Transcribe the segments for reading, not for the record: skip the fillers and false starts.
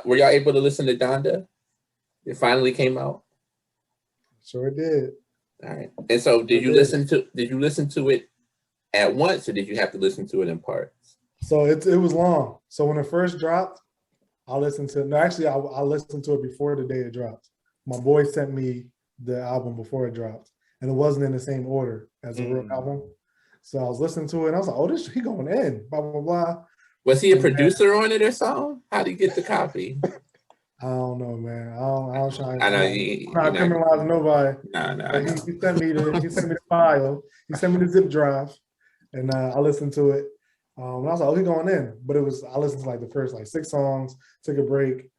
Were y'all able to listen to Donda? It finally came out. Sure did. All right. And so, did you listen to it at once, or did you have to listen to it in parts? So it was long. So when it first dropped, I listened to. No, actually, I listened to it before the day it dropped. My boy sent me the album before it dropped, and it wasn't in the same order as the real album. So I was listening to it, and I was like, "Oh, he going in." Blah blah blah. Was he a producer on it or something? How did he get the copy? I don't know, man. I don't try. I know I'm not criminalizing nobody. No. He sent me the file. He sent me the zip drive, and I listened to it. And I was like, "Oh, he going in," but I listened to like the first like 6 songs, took a break,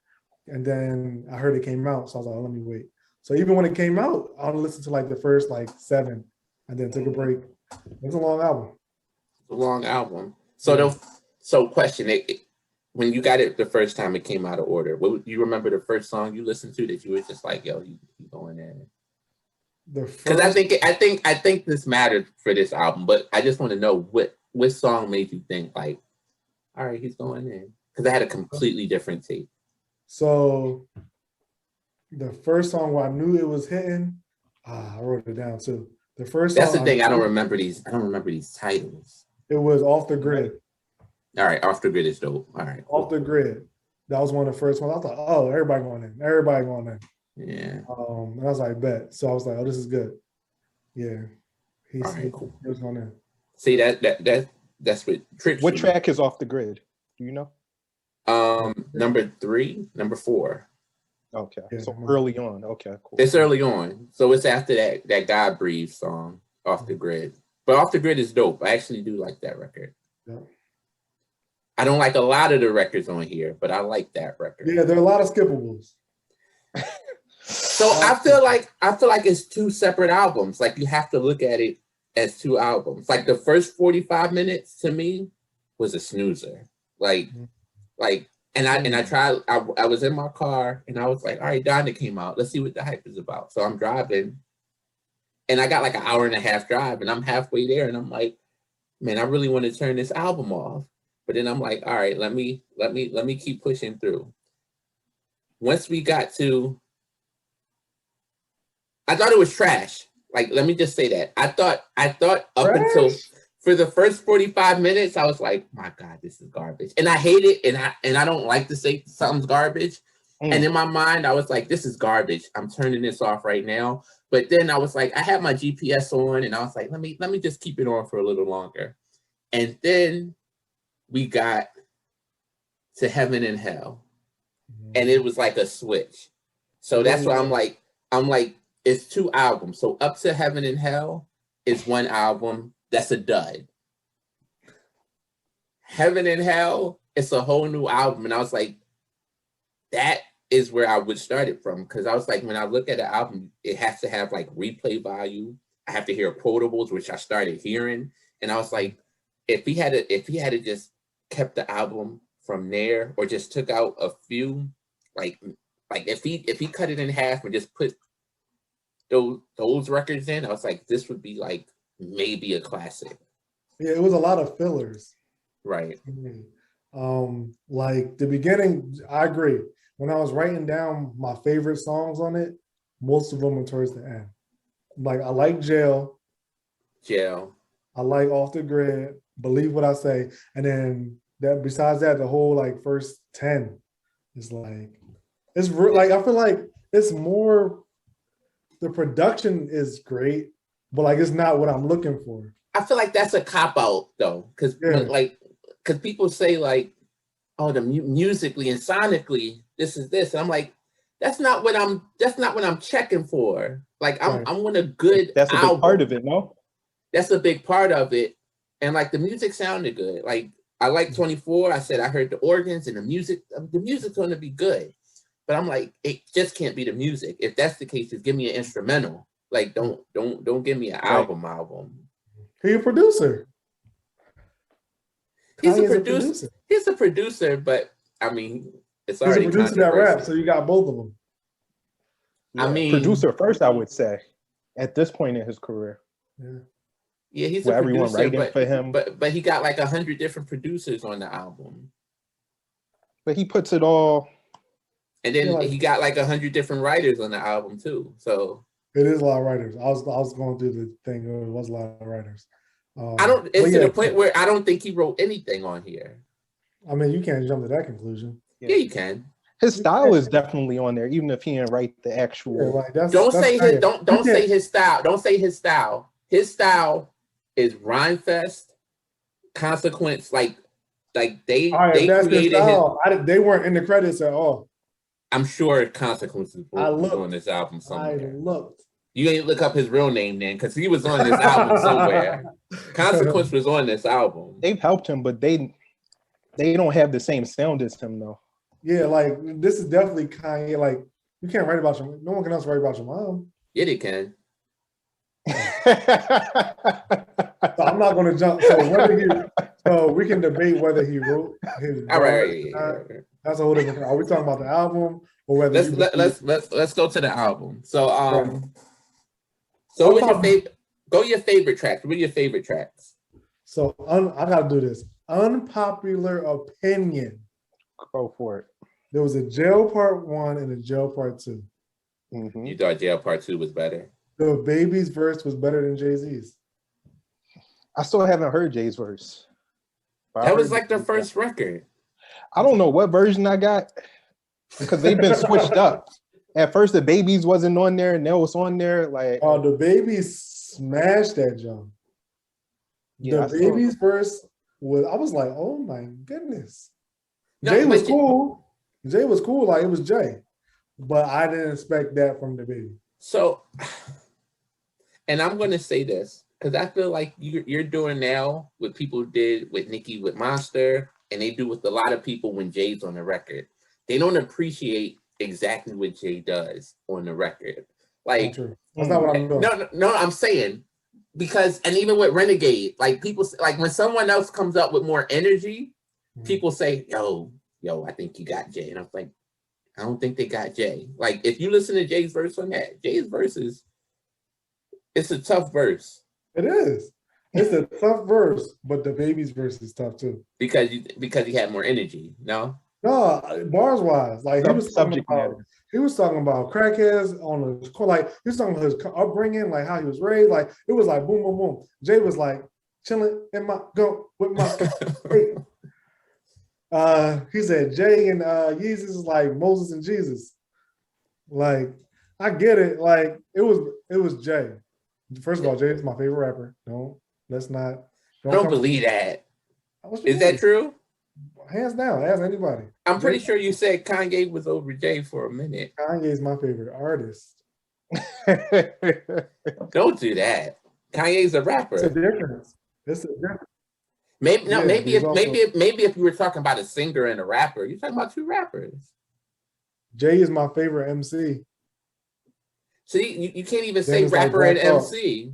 and then I heard it came out. So I was like, oh, "Let me wait." So even when it came out, I listened to like the first like 7, and then took a break. It's a long album. It's a long album. So question it. When you got it the first time it came out of order, you remember the first song you listened to that you were just like, "Yo, he going in"? Because I think this mattered for this album, but I just want to know what song made you think like, "All right, he's going in," because I had a completely different take. So the first song where I knew it was hitting, I wrote it down too. The first That's song the thing. I don't remember these titles. It was Off the Grid. All right, Off the Grid is dope. All right, cool. Off the Grid. That was one of the first ones. I thought, oh, everybody going in. Everybody going in. Yeah. And I was like, bet. So I was like, oh, this is good. Yeah. Cool. He was going in. See that's what tricks. What track is Off the Grid? Do you know? Number 3, number 4. Okay. Yeah, so early on. Okay, cool. It's early on. So it's after that God Breathe song, Off the Grid. But Off the Grid is dope. I actually do like that record. Yeah. I don't like a lot of the records on here, but I like that record. Yeah, there are a lot of skippables. So I feel like it's 2 separate albums. Like you have to look at it as 2 albums. Like the first 45 minutes to me was a snoozer. And I tried. I was in my car and I was like, all right, Donda came out. Let's see what the hype is about. So I'm driving, and I got like an hour and a half drive, and I'm halfway there, and I'm like, man, I really want to turn this album off. But then I'm like, all right, let me keep pushing through. Once we got to, I thought it was trash. Like, let me just say that. I thought up trash? Until for the first 45 minutes, I was like, my God, this is garbage. And I hate it, and I don't like to say something's garbage. And in my mind, I was like, this is garbage. I'm turning this off right now. But then I was like, I had my GPS on, and I was like, let me just keep it on for a little longer. And then we got to Heaven and Hell, and it was like a switch. So that's why I'm like, it's 2 albums. So Up to Heaven and Hell is 1 album. That's a dud. Heaven and Hell, it's a whole new album. And I was like, that is where I would start it from. Because I was like, when I look at the album, it has to have like replay value. I have to hear quotables, which I started hearing. And I was like, if he had just kept the album from there, or just took out a few, like if he cut it in half and just put those records in, I was like, this would be like maybe a classic. Yeah, it was a lot of fillers. Right. Like the beginning, I agree. When I was writing down my favorite songs on it, most of them were towards the end. Like I like Jail. I like Off the Grid, Believe What I Say. And then that besides that, the whole like first 10 is like, it's like, I feel like it's more, the production is great, but like it's not what I'm looking for. I feel like that's a cop-out though, because people say like, oh, the musically and sonically, this is this. And I'm like, that's not what I'm checking for. Like I want a good That's a album. big part of it, no? That's a big part of it. And like the music sounded good. Like I like 24. I said I heard the organs and the music's gonna be good. But I'm like, it just can't be the music. If that's the case, just give me an instrumental. Like don't give me an album. He's a producer. He's a producer, but I mean, it's already he's a producer that raps, so you got both of them. Yeah, I mean, producer first, I would say, at this point in his career. Yeah, he's a producer, everyone writing for him. But he got like 100 different producers on the album. But he puts it all And then he got like 100 different writers on the album too. So it is a lot of writers. I was going through the thing. It was a lot of writers. It's to the point where I don't think he wrote anything on here. I mean, you can't jump to that conclusion. Yeah, you can. His style is definitely on there, even if he didn't write the actual. Yeah, don't say his style. Don't say his style. His style is Rhyme Fest, Consequence. Like they created his. They weren't in the credits at all. I'm sure Consequences was on this album somewhere. I looked. You ain't look up his real name then, because he was on this album somewhere. Consequence was on this album. They've helped him, but they don't have the same sound as him though. Yeah, like this is definitely Kanye. Like you can't write about your. No one can else write about your mom. Yeah, they can. So I'm not going to jump. So we can debate whether he wrote his. All right. That's a whole different thing. Are we talking about the album or whether? Let's go to the album. So so what's your favorite? Go your favorite tracks. What are your favorite tracks? So I gotta do this. Unpopular opinion. Go for it. There was a Jail Part 1 and a Jail Part 2. Mm-hmm. You thought Jail Part 2 was better? The Baby's verse was better than Jay-Z's. I still haven't heard Jay's verse. That was like their first record. I don't know what version I got because they've been switched up. At first, the Babies wasn't on there, and that was on there. Like, the Babies smashed that jump. Yeah, the Babies verse was. I was like, oh my goodness. Jay was cool. Jay was cool, like it was Jay, but I didn't expect that from the Baby. So, and I'm going to say this because I feel like you're doing now what people did with Nicki with Monster, and they do with a lot of people when Jay's on the record. They don't appreciate exactly what Jay does on the record. Like, that's not what I'm doing. No, I'm saying because, and even with Renegade, like people, like when someone else comes up with more energy, people say, yo, I think you got Jay. And I'm like, I don't think they got Jay. Like, if you listen to Jay's verse on that, Jay's verse it's a tough verse. It is. It's a tough verse, but the Baby's verse is tough too. Because he had more energy, no? No, bars wise, like he was talking about crackheads on the like he was talking about his upbringing, like how he was raised, like it was like boom, boom, boom. Jay was like chilling in my go with my. He said Jay and Yeezus is like Moses and Jesus. Like I get it, like it was Jay. First of all, Jay is my favorite rapper. Don't believe that. Is that true? Hands down, ask anybody. I'm pretty sure you said Kanye was over Jay for a minute. Kanye's my favorite artist. Don't do that. Kanye's a rapper. It's a difference. Maybe if you were talking about a singer and a rapper, you're talking about two rappers. Jay is my favorite MC. See, you can't even say rapper and MC.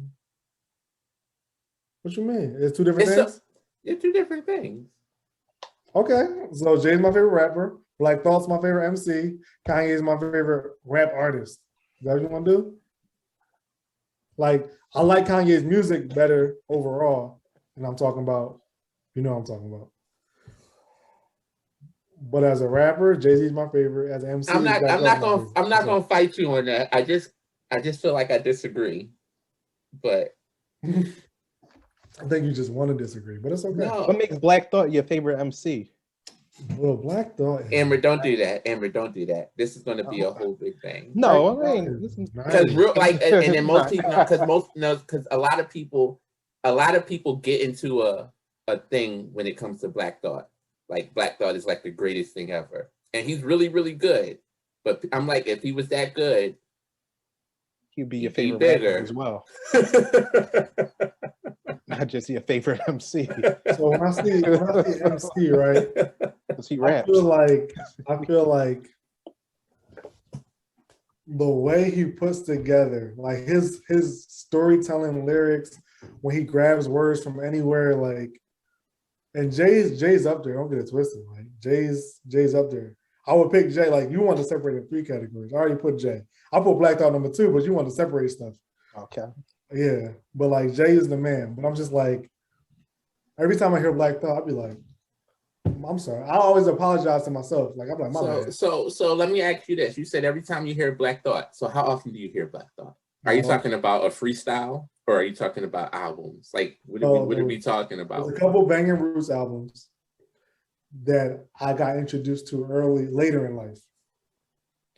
What you mean? It's two different things? It's two different things. Okay, so Jay's my favorite rapper. Black Thought's my favorite MC. Kanye's my favorite rap artist. Is that what you want to do? Like, I like Kanye's music better overall. And I'm talking about, you know what I'm talking about. But as a rapper, Jay-Z's my favorite. As an MC, I'm not gonna fight you on that. I just feel like I disagree. But I think you just want to disagree, but it's okay. No. What makes Black Thought your favorite MC? Well, Black Thought. Amber, don't do that. Amber, don't do that. This is going to be a whole big thing. No, I mean, because and then most people, because a lot of people get into a thing when it comes to Black Thought. Like Black Thought is like the greatest thing ever, and he's really, really good. But I'm like, if he was that good, he'd be your favorite rapper as well. Not just your favorite MC. So when I see MC, right? He raps. I feel like the way he puts together, like his storytelling lyrics, when he grabs words from anywhere, like, and Jay's up there. Don't get it twisted. Like Jay's up there. I would pick Jay. Like you want to separate in 3 categories. I already put Jay. I put Black Thought number 2, but you want to separate stuff. Okay. Yeah, but like Jay is the man. But I'm just like, every time I hear Black Thought, I'd be like, I'm sorry. I always apologize to myself. Like I'm like, my bad. So let me ask you this. You said every time you hear Black Thought. So how often do you hear Black Thought? Are you talking about a freestyle or are you talking about albums? Like what are we talking about? There's a couple Banging Roots albums that I got introduced to later in life.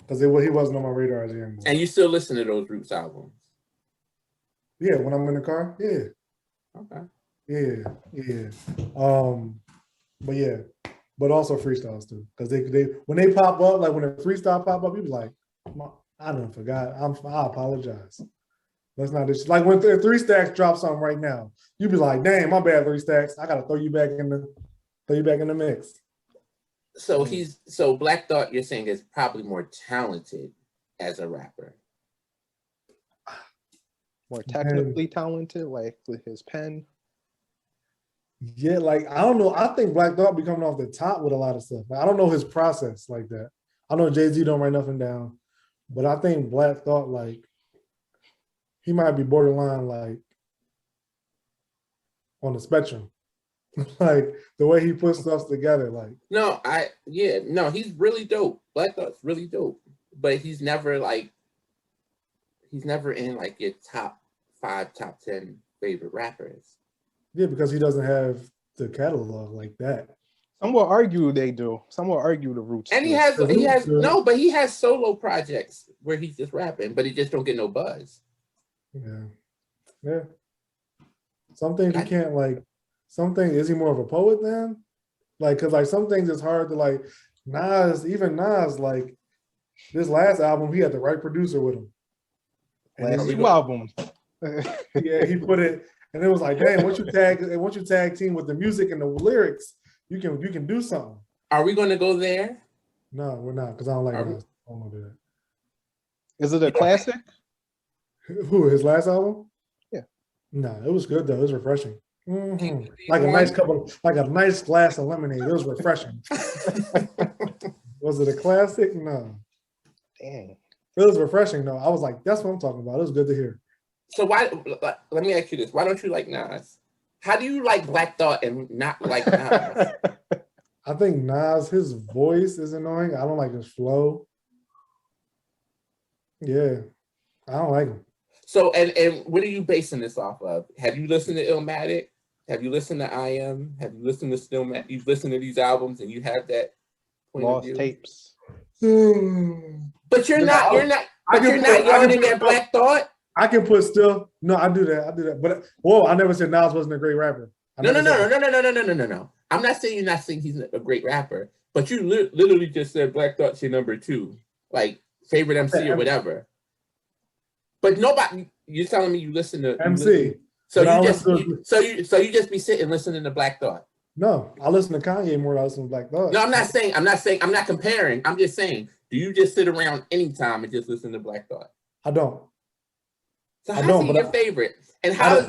Because he wasn't on my radar as a young boy. And you still listen to those Roots albums? Yeah, when I'm in the car. Yeah. Okay. Yeah. But yeah, but also freestyles too. Because they when they pop up, like when a freestyle pop up, you be like, I done forgot. I apologize. Let's not just like when 3 Stacks drop something right now, you be like, damn, my bad, 3 Stacks. I gotta throw you back in the mix. So Black Thought, you're saying, is probably more talented as a rapper. More technically talented, like with his pen. Yeah, like I don't know. I think Black Thought be coming off the top with a lot of stuff. Like, I don't know his process like that. I know Jay-Z don't write nothing down, but I think Black Thought, like, he might be borderline like on the spectrum. Like the way he puts stuff together, like he's really dope. Black Thought's really dope, but he's never in like your top 5, top 10 favorite rappers. Yeah, because he doesn't have the catalog like that. Some will argue they do. Some will argue the Roots. And he has solo projects where he's just rapping, but he just don't get no buzz. Yeah. Some things you can't like. Something is he more of a poet then? Like, cause like some things it's hard to like. Nas, like this last album, he had the right producer with him. Last 2 albums. Yeah, he put it, and it was like, damn, once you tag team with the music and the lyrics, you can do something. Are we going to go there? No, we're not, because I don't like Nas. I don't want to do that. Is it a classic? Who, his last album? Yeah. No, it was good though. It was refreshing. Mm-hmm. Like a nice glass of lemonade. It was refreshing. Was it a classic? No. Dang. It was refreshing though. I was like, that's what I'm talking about. It was good to hear. So let me ask you this. Why don't you like Nas? How do you like Black Thought and not like Nas? I think Nas, his voice is annoying. I don't like his flow. Yeah. I don't like him. So, and what are you basing this off of? Have you listened to Illmatic? Have you listened to I Am? Have you listened to Stillmatic? You've listened to these albums and you have that point Lost of view? Tapes. But you're not yelling at Black Thought? I can put still. No, I do that. But I never said Nas wasn't a great rapper. No. I'm not saying you're not saying he's a great rapper, but you literally just said Black Thought's your number 2, like favorite MC or whatever. But nobody, you're telling me you listen to MC. So you just be sitting listening to Black Thought. No, I listen to Kanye more than I listen to Black Thought. No, I'm not comparing. I'm just saying, do you just sit around anytime and just listen to Black Thought? I don't. So how's he your favorite? And how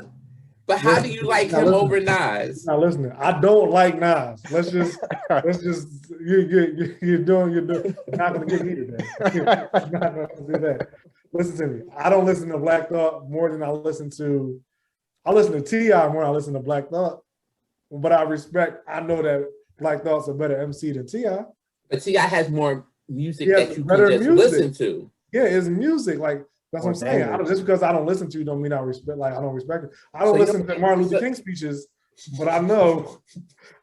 do you like him over Nas? Now listening. I don't like Nas. Let's just you're not gonna get me today. You're not gonna do that. Listen to me. I don't listen to Black Thought more than I listen to T.I. more than I listen to Black Thought. But I know that Black Thought's a better MC than T.I. But T.I. has more music that you can just listen to. Yeah, it's music. Like that's what I'm saying. Just because I don't listen to you don't mean I don't respect it. I don't listen to Martin Luther King speeches, but I know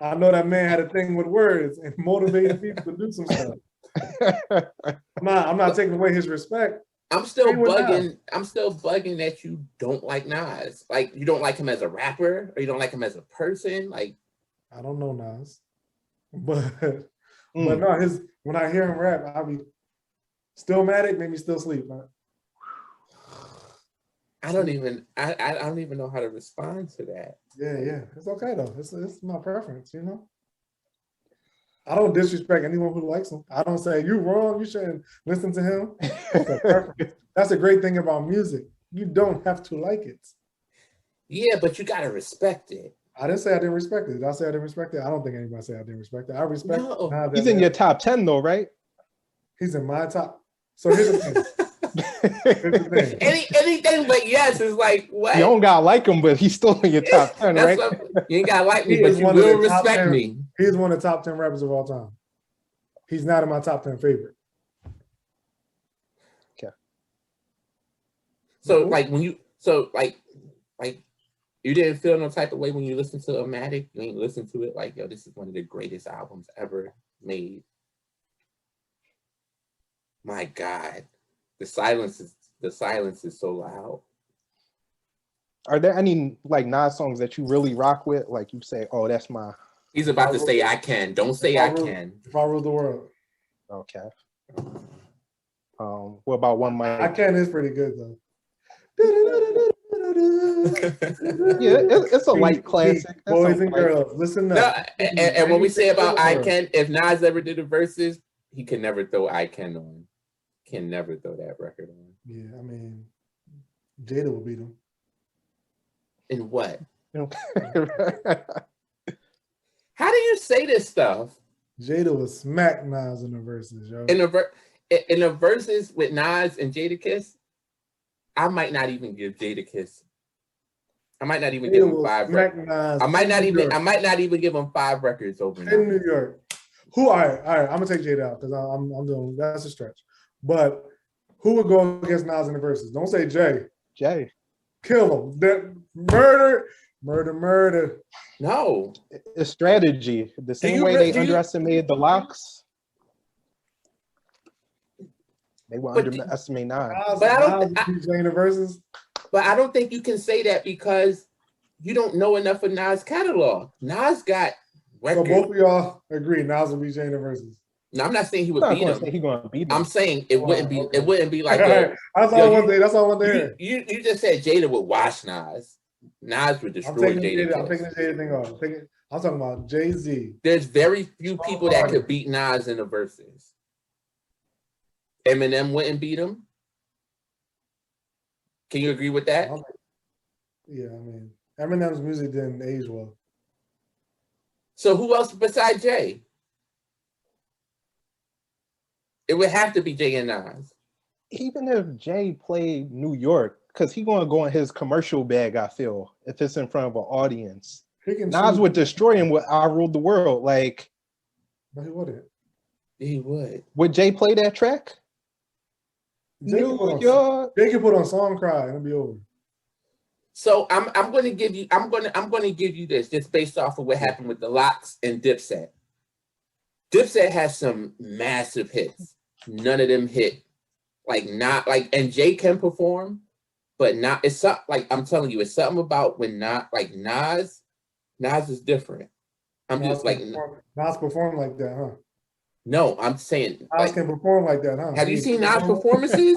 that man had a thing with words and motivating people to do some stuff. I'm not taking away his respect. I'm still bugging that you don't like Nas. Like you don't like him as a rapper, or you don't like him as a person. Like I don't know Nas, but no, when I hear him rap, I'll be Stillmatic made me still sleep. Man. I don't even know how to respond to that. Yeah, it's okay though. It's my preference, you know. I don't disrespect anyone who likes him. I don't say you're wrong. You shouldn't listen to him. That's a great thing about music. You don't have to like it. Yeah, but you gotta respect it. I didn't say I didn't respect it. Did I say I didn't respect it? I don't think anybody said I didn't respect it. I respect it. He's in your top 10 though, right? He's in my top. So here's the thing. Anything but yes is like what? You don't gotta like him, but he's still in your top 10, right? You ain't gotta like me, but you will respect me. He's one of the top 10 rappers of all time. He's not in my top 10 favorite. Okay. So like when you you didn't feel no type of way when you listened to Illmatic? You ain't listened to it like, yo, this is one of the greatest albums ever made. My God. The silence is so loud. Are there any like Nas songs that you really rock with? Like you say, oh, that's my. He's about to say I can. Don't say I can. If I Rule the World. Okay. What about One Mic? I Can is pretty good though. Yeah, it's a light classic. That's Boys and girls, listen up. No, and when we say about I Can, if Nas ever did a Verzuz, he can never throw I Can on. Can never throw that record on. Yeah, I mean, Jada will beat him. In what? How do you say this stuff? Jada was smack Nas in the Verzuz, yo. In the Verzuz with Nas and Jadakiss, I might not even give Jadakiss. I might not even give him 5 records. I might not even give him 5 records over in New York. Who? All right. I'm gonna take Jada out because I'm doing that's a stretch. But who would go against Nas in the Verzuz? Don't say Jay. Jay. Kill him. Murder. No. It's strategy. The same way they underestimated the Locks. They will underestimate Nas. But I don't But I don't think you can say that because you don't know enough of Nas' catalog. Nas got records. So both of y'all agree Nas will beat Jay in the Verzuz. No, I'm not saying he would beat him. He gonna beat him. I'm saying it wouldn't be. Okay. It wouldn't be like. That's all I want to hear. You just said Jada would wash Nas. Nas would destroy Jada. I'm taking the Jada thing off. I'm talking about Jay-Z. There's very few people that could beat Nas in the Verzuz. Eminem wouldn't beat him. Can you agree with that? Yeah, I mean, Eminem's music didn't age well. So who else besides Jay? It would have to be Jay and Nas. Even if Jay played New York, because he's going to go in his commercial bag, I feel, if it's in front of an audience. Nas would destroy him with I Ruled the World. Like, no, he wouldn't. He would. Would Jay play that track? Jay can put on Song Cry and it'll be over. So I'm going to give you this just based off of what happened with the Locks and Dipset. Dipset has some massive hits. None of them hit. And Jay can perform, but not. It's something like I'm telling you. It's something about when not like Nas is different. Nas perform like that, huh? No, I'm saying Nas can perform like that, huh? Have you seen Nas performances?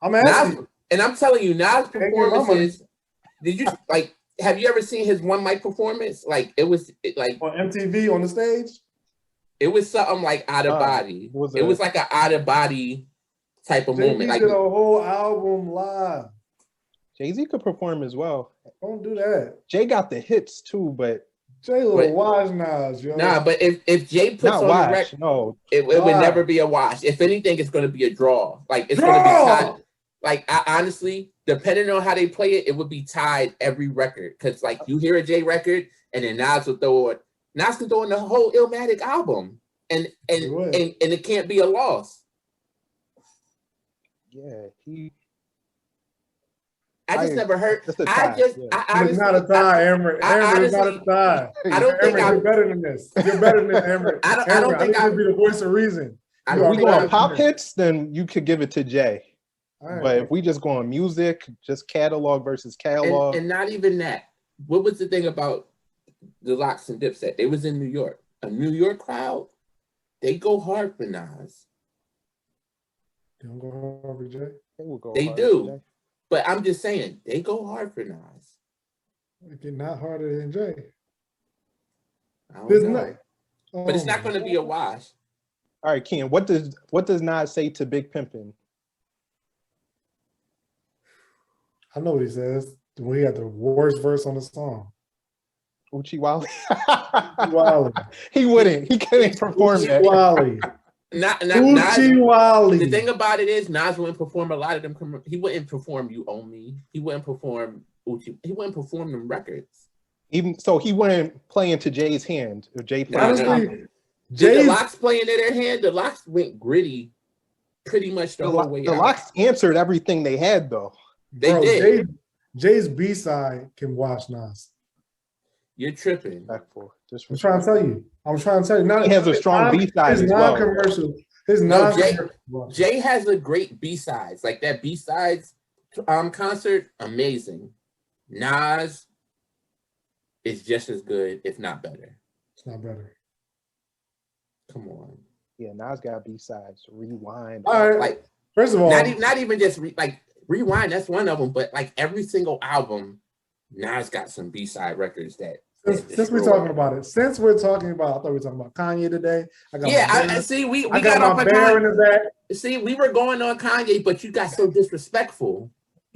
I'm asking. And I'm telling you, Nas performances. Did you have you ever seen his One Mic performance? Like it was like on MTV on the stage. It was something like out of body. It was like an out of body type of moment. Like did a whole album live. Jay-Z could perform as well. Don't do that. Jay got the hits too, but Jay little wash Nas, yo. Nah, but if Jay puts on the record, it would never be a wash. If anything, it's going to be a draw. Like it's going to be tied. Like I honestly, depending on how they play it, it would be tied every record. Because like you hear a Jay record, and then Nas will throw it. Nas can throw in the whole Illmatic album, and it can't be a loss. Yeah, I just never heard. It's not a tie, Amber. Amber is not a tie. I don't think you're better than this. You're better than Amber. I don't think I'll be the voice of reason. If we go on pop hits, then you could give it to Jay. Right. But if we just go on music, just catalog versus catalog, and not even that. What was the thing about the Locks and Dipset? They was in New York. A New York crowd, they go hard for Nas. They don't go hard for Jay. They do. But I'm just saying, they go hard for Nas. They're not harder than Jay. I don't know. But it's not going to be a wash. All right, Ken, what does Nas say to Big Pimpin'? I know what he says. When he had the worst verse on the song. Uchi Wally. He wouldn't. He couldn't perform that. Wally. The thing about it is, Nas wouldn't perform a lot of them. He wouldn't perform "You Owe Me." He wouldn't perform Uchi. He wouldn't perform them records. Even so, he wouldn't play into Jay's hand. If Jay played, honestly, did the Locks play into their hand? The Locks went gritty pretty much the whole way. The Locks answered everything they had, though. They did. Jay's B-side can wash Nas. You're tripping. I'm trying to tell you. Now, he has a strong B-side as well. Non-commercial. Jay has a great B-sides. Like that B-sides concert, amazing. Nas is just as good, if not better. It's not better. Come on. Yeah, Nas got B-sides. Rewind. All right. Like, first of all, not even just Rewind. That's one of them, but like every single album, Nas got some B-side records that. Since we're talking about it, I thought we were talking about Kanye today. I see. We got off my bear in the back. See, we were going on Kanye, but you got so disrespectful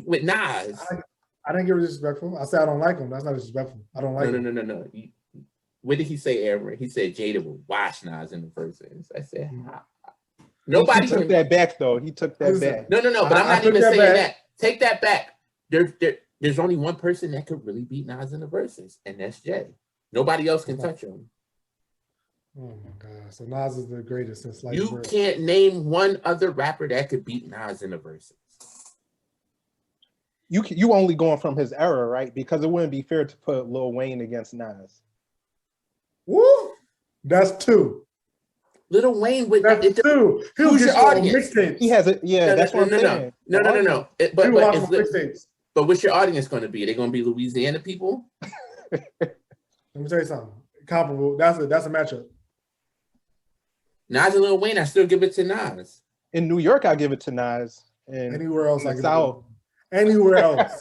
with Nas. I didn't get disrespectful. I said I don't like him. That's not disrespectful. I don't like him. No. What did he say, Aaron? He said Jada would wash Nas in the Versus. I said, nobody took that back, though. He took that back. No. But I'm not even saying that. Take that back. There's only one person that could really beat Nas in the Versus, and that's Jay. Nobody else can touch him. Oh my God! So Nas is the greatest since like. You can't name one other rapper that could beat Nas in the Versus. You only going from his era, right? Because it wouldn't be fair to put Lil Wayne against Nas. Woo! That's two. Lil Wayne with two. Who's your audience? He has it. Yeah, that's what I'm saying. No. But what's your audience going to be? Are they going to be Louisiana people? Let me tell you something. Comparable. That's a matchup. Nas and Lil Wayne, I still give it to Nas. In New York, I give it to Nas. And anywhere else, I give South. Anywhere else.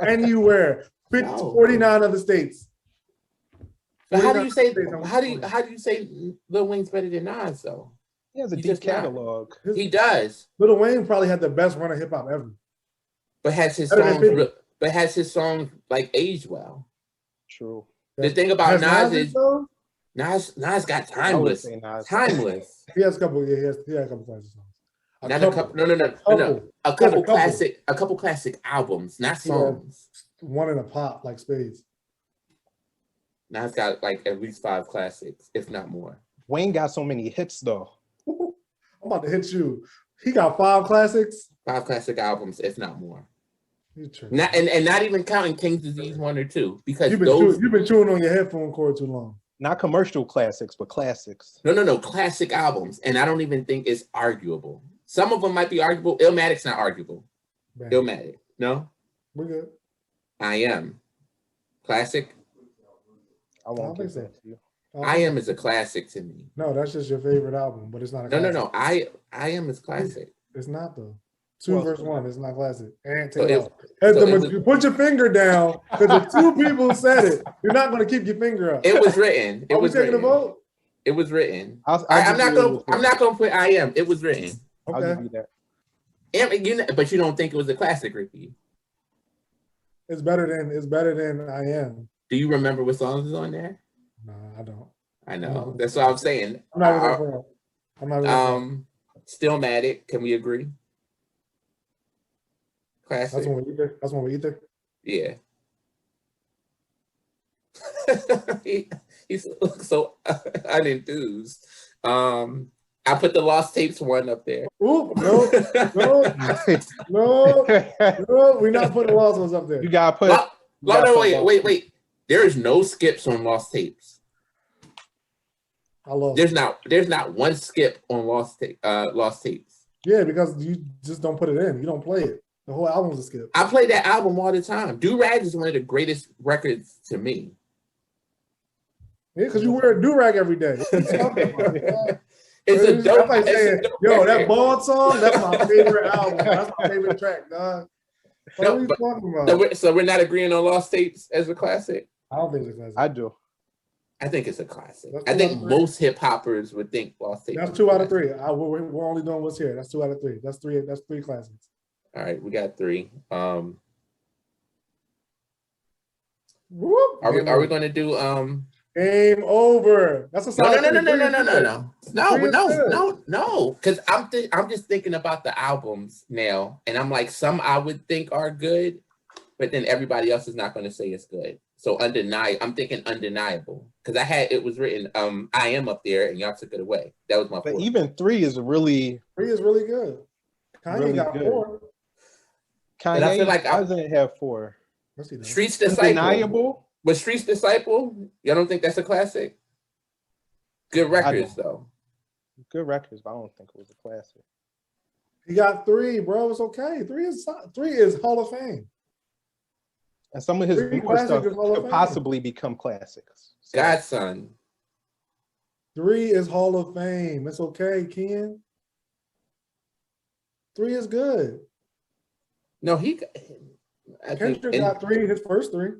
Anywhere. 49 other states. But how do you say Lil Wayne's better than Nas though? He has a deep catalog. He does. Lil Wayne probably had the best run of hip hop ever. But has his songs like aged well. True. The thing about Nas is Nas got timeless. Timeless. He has a couple. Yeah, he has a couple classic songs. A couple classic albums, not songs. One in a pop like Spades. Nas got like at least 5 classics, if not more. Wayne got so many hits though. I'm about to hit you. He got 5 classics. 5 classic albums, if not more. Not even counting King's Disease 1 or 2, because you've been chewing on your headphone cord too long. Not commercial classics, but classics. No, classic albums, and I don't even think it's arguable. Some of them might be arguable. Illmatic's not arguable. Bang. Illmatic, no. We're good. I Am classic. I won't think so. I Am is a classic to me. No, that's just your favorite album, but it's not a classic. No. I Am is classic. It's not though. 2 verse 1 is not classic. And put your finger down because the 2 people said it. You're not going to keep your finger up. It was written. Are we taking a vote? It was written. I'm not going to put I Am. It was written. Okay. I'll give you that. But you don't think it was a classic, Ricky? It's better than I Am. Do you remember what songs is on there? No, I don't. I know. That's what I'm saying. I'm not Stillmatic. Can we agree? Classic. That's one with Ether. Yeah. He's so unenthused. I put the Lost Tapes 1 up there. Ooh, no, we're not putting the Lost ones up there. You gotta put. Wait. There is no skips on Lost Tapes. There's not one skip on Lost Tapes. Yeah, because you just don't put it in. You don't play it. The whole album's a skip. I play that album all the time. Do-Rag is one of the greatest records to me. Yeah, because you wear a do-rag every day. It's a dope. Like saying, yo, that Bald song, that's my favorite album. That's my favorite track, dog. What are you talking about? So we're not agreeing on Lost Tapes as a classic? I don't think it's a classic. I do. I think it's a classic. I think most hip hoppers would think Lost Tapes. That's 2 out of 3. We're only doing what's here. That's 2 out of 3. That's 3 classics. All right, we got 3. Whoop, are we going to do Game Over? That's a solid. No. Because I'm just thinking about the albums now, and I'm like, some I would think are good, but then everybody else is not going to say it's good. So I'm thinking undeniable because it was written I am up there and y'all took it away. That was my. But even 3 is really good. Kanye really got good. 4. Kanye I feel like doesn't have 4. Streets Disciple. Undeniable. But Streets Disciple, y'all don't think that's a classic? Good records though. Good records, but I don't think it was a classic. He got 3, bro. It's okay. 3 is Hall of Fame. And some of his newer stuff could possibly become classics. So. Godson. 3 is Hall of Fame. It's okay, Ken. 3 is good. No, Kendrick got 3, his first 3.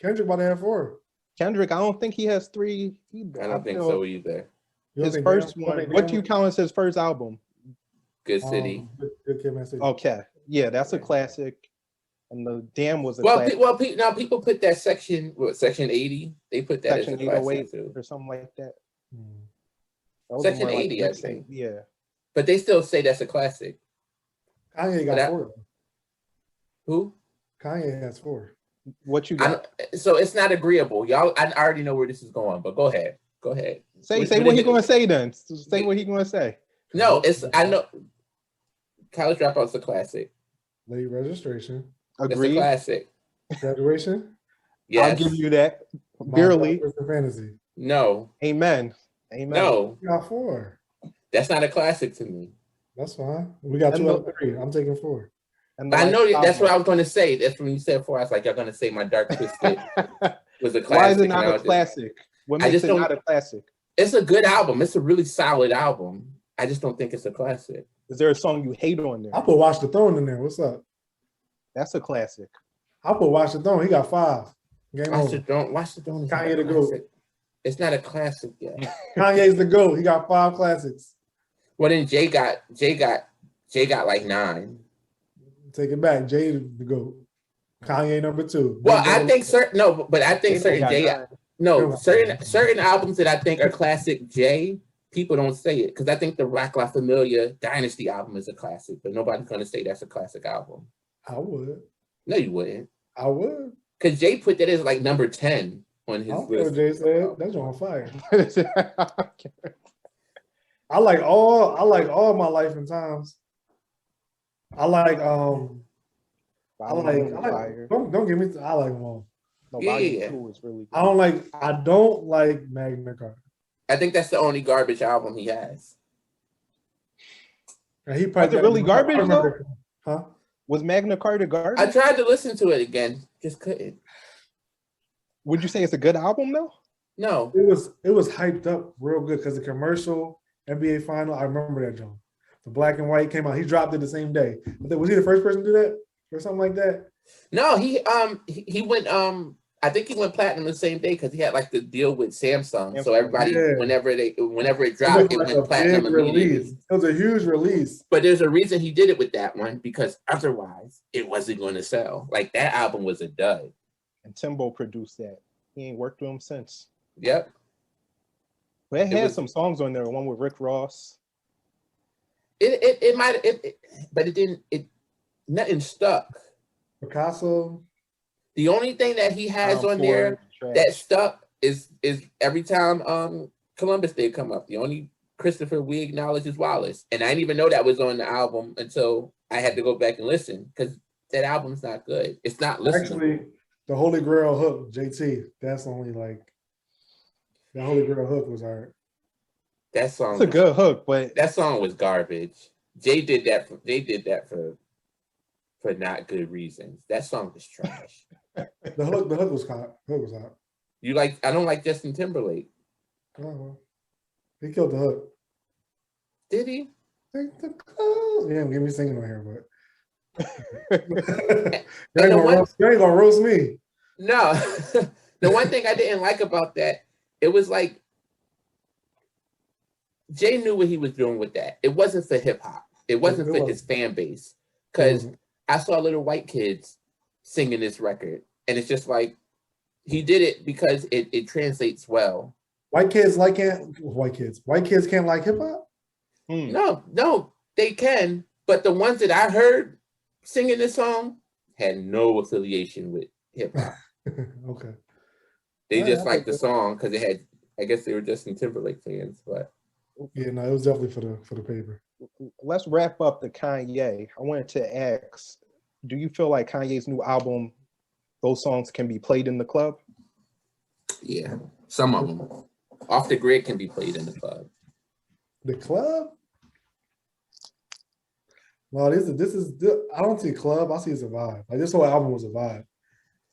Kendrick about to have 4. Kendrick, I don't think he has 3 either. I don't think so either. His first one. What do you count as his first album? Good City. Good Kid, Mad City. Okay. Yeah, that's a classic. And the Damn was a classic. Now people put that section 80. They put that section as a classic too. Or something like that. Section 80, I think. Yeah. But they still say that's a classic. Kanye got 4. Who? Kanye has 4. What you got? So it's not agreeable. Y'all, I already know where this is going, but go ahead. Say what he gonna say then. Say what he gonna say. No, I know College Dropout's a classic. Late Registration. Agreed. It's a classic. Graduation. Yes. I'll give you that. Barely. Fantasy. No. Amen. No. You got 4. That's not a classic to me. That's fine. We got 2 out of 3. I'm taking 4. I know that's what I was going to say. That's when you said 4. I was like, y'all going to say My Dark Twisted was a classic. Why is it not a classic? What makes it not a classic? It's a good album. It's a really solid album. I just don't think it's a classic. Is there a song you hate on there? I put Watch the Throne in there. What's up? That's a classic. I put Watch the Throne. He got 5. Watch the Throne. Kanye the GOAT. It's not a classic yet. Kanye's the GOAT. He got 5 classics. Well, then Jay got like 9. Take it back. Jay the GOAT. Kanye number 2. Well, I think certain Jay. No, certain albums that I think are classic Jay, people don't say it because I think the Rock La Familia Dynasty album is a classic, but nobody's gonna say that's a classic album. I would. No, you wouldn't. I would. Because Jay put that as like number 10 on his list. What Jay said. That's on fire. I like all my life and times. Don't get me. I like them all. No, yeah. 2 is really good. I don't like Magna Carta. I think that's the only garbage album he has. He probably was it really garbage though? Huh? Was Magna Carta garbage? I tried to listen to it again, just couldn't. Would you say it's a good album though? No. It was hyped up real good because the commercial NBA final, I remember that, John. The black and white came out. He dropped it the same day. Was he the first person to do that or something like that? No, he went I think he went platinum the same day because he had like the deal with Samsung. So everybody, whenever it dropped, it went platinum immediately. It was a huge release. But there's a reason he did it with that one because otherwise it wasn't going to sell. Like that album was a dud. And Timbo produced that. He ain't worked with him since. Yep. But it had some songs on there. One with Rick Ross. It might, but it didn't. Nothing stuck. Picasso. The only thing that he has on there that stuck is every time Columbus Day come up. The only Christopher we acknowledge is Wallace, and I didn't even know that was on the album until I had to go back and listen because that album's not good. It's not listenable. Actually, the Holy Grail hook, JT. That's only like the Holy Grail hook was hard. That song. It's a good hook, but that song was garbage. They did that for not good reasons. That song was trash. The hook was hot. The hook was hot. I don't like Justin Timberlake. He killed the hook. Did he? Take the clothes. Yeah, get me singing on here, but you ain't gonna roast me. No. The one thing I didn't like about that, it was like Jay knew what he was doing with that. It wasn't for hip hop. It wasn't for his fan base. Because I saw little white kids singing this record. And it's just like, he did it because it translates well. White kids can't like hip hop? No, they can. But the ones that I heard singing this song had no affiliation with hip hop. Okay. They just liked the song because it had. I guess they were Justin Timberlake fans, but yeah, no, it was definitely for the paper. Let's wrap up the Kanye. I wanted to ask, do you feel like Kanye's new album, those songs can be played in the club? Yeah, some of them. Off the Grid can be played in the club. The club? No, this is. I don't see club. I see it's a vibe. Like this whole album was a vibe.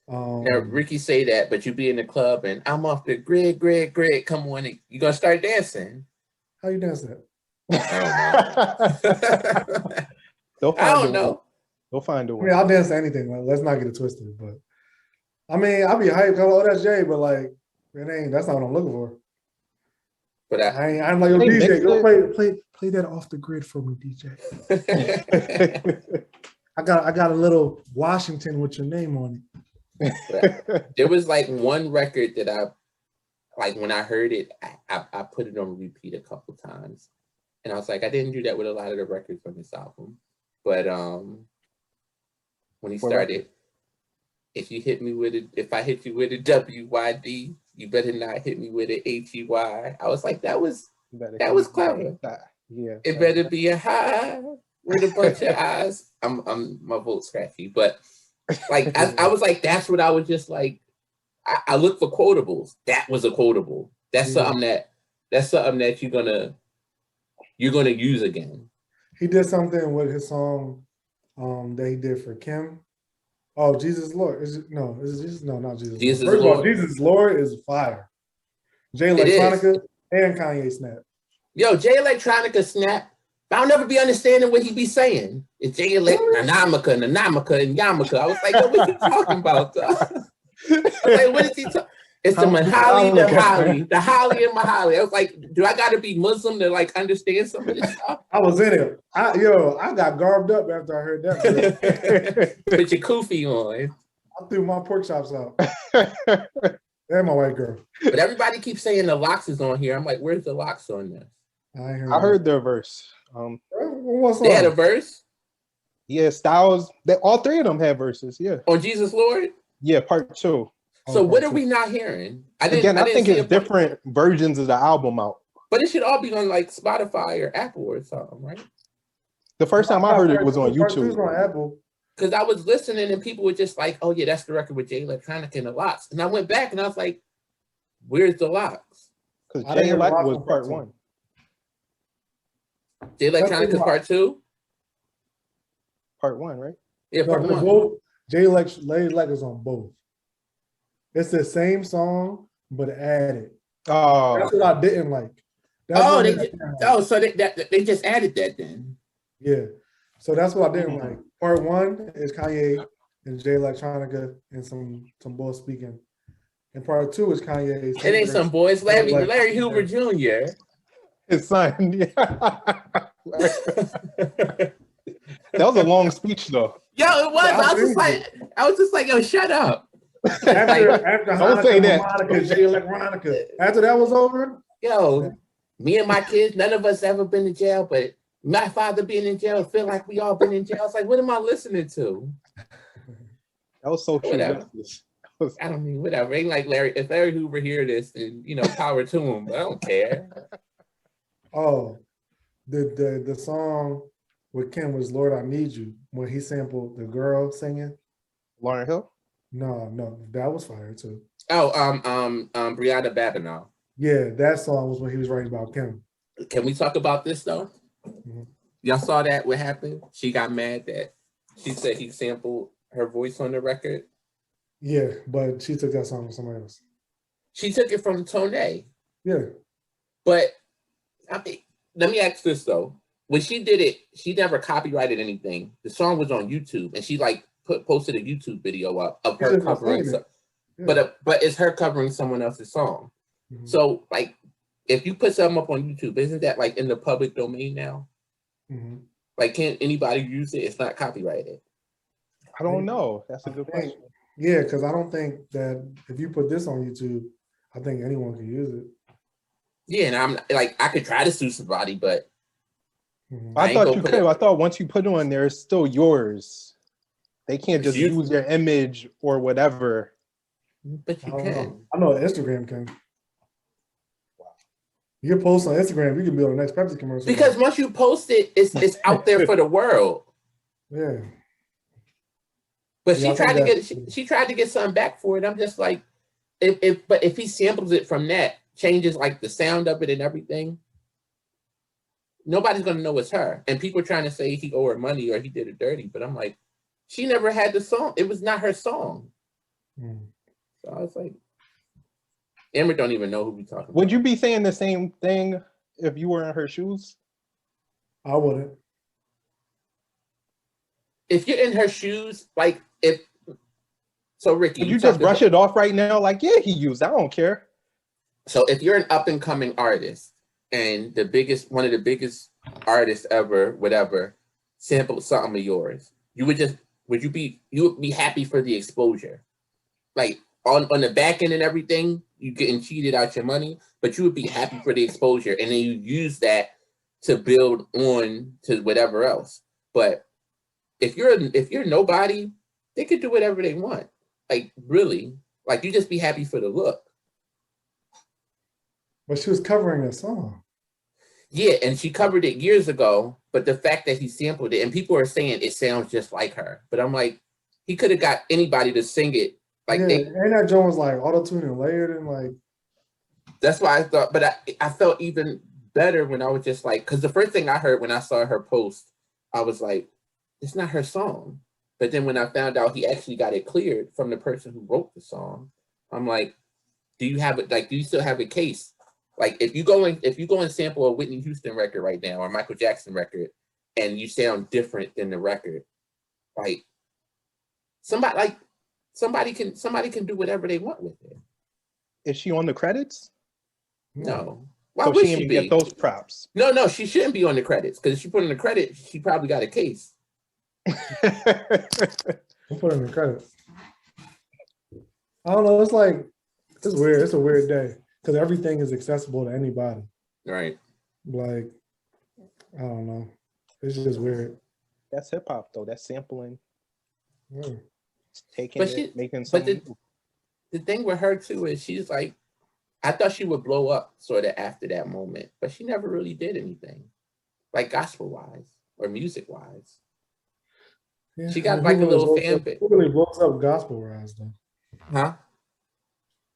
Now, Ricky say that, but you be in the club and I'm off the grid. Come on, you gonna start dancing? How you dance that? I don't know. They'll find a way. I mean, I'll dance to anything. Like, let's not get it twisted. But I mean, I'll be hyped. Oh, that's Jay, but like, that's not what I'm looking for. But I'm like, yo, DJ, go play that Off the Grid for me, DJ. I got a little Washington with your name on it. There was like one record that I like when I heard it, I put it on repeat a couple times, and I was like, I didn't do that with a lot of the records on this album, but when he started, if I hit you with a WYD, you better not hit me with an HEY. I was like, that was clever. Yeah, it better be a high with a bunch of eyes. I'm my vote's scratchy, but. Like I was like, that's what I was just like. I look for quotables. That was a quotable. That's something that you're gonna use again. He did something with his song that he did for Kim. Oh, Jesus Lord. Is it Jesus? No, not Jesus. Jesus First Lord. of all, Jesus Lord is fire. Jay Electronica and Kanye snap. Yo, Jay Electronica snap. But I'll never be understanding what he be saying. It's Jay Nanamaka, and Yamaka. I was like, yo, what you talking about? I was like, what is he talking? It's the Mahali, the Holly and Mahali. I was like, do I gotta be Muslim to like understand some of this stuff? I was in it. I got garbed up after I heard that. Put your kufi on. I threw my pork chops out. And my white girl. But everybody keeps saying the Locks is on here. I'm like, where's the Locks on this? I heard their verse. They had a verse? Yeah, Styles. All three of them had verses. Yeah. On Jesus Lord? Yeah, part 2. So what are we not hearing? I think it's different versions of the album out. But it should all be on like Spotify or Apple or something, right? The first time I heard it was on YouTube. On Apple. Because I was listening and people were just like, oh yeah, that's the record with Jay Electronica and the Locks. And I went back and I was like, where's the Locks? Because Jay Electronica was part 1. Jay Electronica part 2? Part 1, right? Yeah, part 1. Both, Jay Electronica's on both. It's the same song, but added. Oh. That's what I didn't like. So they just added that then. Yeah. So that's what I didn't like. Part 1 is Kanye and Jay Electronica and some boys speaking. And part 2 is Kanye. It ain't some boys. Larry Hoover Jr. His son. Yeah. That was a long speech though. Yo, it was. I was just like, yo, shut up. After don't say that. Jay Electronica. After that was over, yo, me and my kids, none of us ever been to jail, but my father being in jail, feel like we all been in jail. I was like, what am I listening to? That was so true. I don't mean whatever. Ain't like Larry. If Larry Hoover hear this, then power to him. But I don't care. Oh, the song with Kim was "Lord, I Need You" when he sampled the girl singing. Lauryn Hill. No, that was fire too. Oh, Brianna Babineau. Yeah, that song was when he was writing about Kim. Can we talk about this though? Mm-hmm. Y'all saw that? What happened? She got mad that she said he sampled her voice on the record. Yeah, but she took that song from somebody else. She took it from Tone. Yeah, but I mean, let me ask this though: when she did it, she never copyrighted anything. The song was on YouTube, and she like posted a YouTube video up of her covering. But it's her covering someone else's song. Mm-hmm. So like, if you put something up on YouTube, isn't that like in the public domain now? Mm-hmm. Like, can't anybody use it? It's not copyrighted. I don't know. That's a good question. Yeah, because I don't think that if you put this on YouTube, I think anyone can use it. Yeah, and I'm like, I could try to sue somebody, but I thought you could. I thought once you put it on there, it's still yours. They can't just use your image or whatever. But you can. I know Instagram can. You can post on Instagram, you can be on the next Pepsi commercial. Because once you post it, it's out there for the world. Yeah. But she tried to get something back for it. I'm just like, if he samples it from that, changes like the sound of it and everything, nobody's gonna know it's her. And people are trying to say he owe her money or he did it dirty. But I'm like, she never had the song. It was not her song. So I was like, Amber don't even know who we talking about. Would you be saying the same thing if you were in her shoes? I wouldn't. If you're in her shoes, like so Ricky, would you just brush it off right now? Like, yeah, he used. I don't care. So if you're an up and coming artist and one of the biggest artists ever, whatever, sampled something of yours, you would be happy for the exposure, like on the back end and everything, you getting cheated out your money, but you would be happy for the exposure, and then you use that to build on to whatever else. But if you're nobody, they could do whatever they want. Like really, like you just be happy for the look. But she was covering a song. Yeah, and she covered it years ago, but the fact that he sampled it, and people are saying it sounds just like her, but I'm like, he could have got anybody to sing it. Like and that joint was like auto-tuned and layered and like. That's why I thought, but I felt even better when I was just like, because the first thing I heard when I saw her post, I was like, it's not her song. But then when I found out he actually got it cleared from the person who wrote the song, I'm like, do you still have a case? Like if you go and sample a Whitney Houston record right now or Michael Jackson record and you sound different than the record, like somebody can do whatever they want with it. Is she on the credits? No. Why so would she get those props? No, she shouldn't be on the credits because if she put in the credits, she probably got a case. We'll put in the credits. I don't know. It's weird. It's a weird day because everything is accessible to anybody. Right. Like, I don't know. It's just weird. That's hip hop though. That's sampling. Mm. Making something. But the thing with her too is she's like, I thought she would blow up sort of after that moment, but she never really did anything, like gospel wise or music wise. Yeah, she got like a little fan base. Who really blows up gospel wise though? Huh?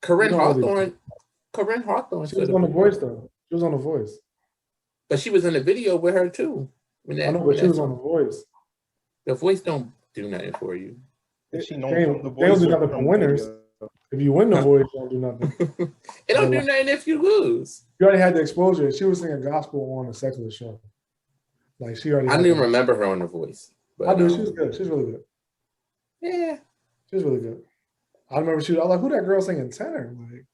Corinne Hawthorne. She was on The Voice though. She was on The Voice. But she was in the video with her too. I know, but she was on The Voice. The Voice don't do nothing for you. They don't do nothing for winners. If you win The Voice, don't do nothing. It don't do nothing if you lose. You already had the exposure. She was singing gospel on a secular show. Like she already. I didn't even remember her on The Voice. But, I do. She was good. She's really good. Yeah, she's really good. I remember I was like, "Who that girl singing tenor?" Like,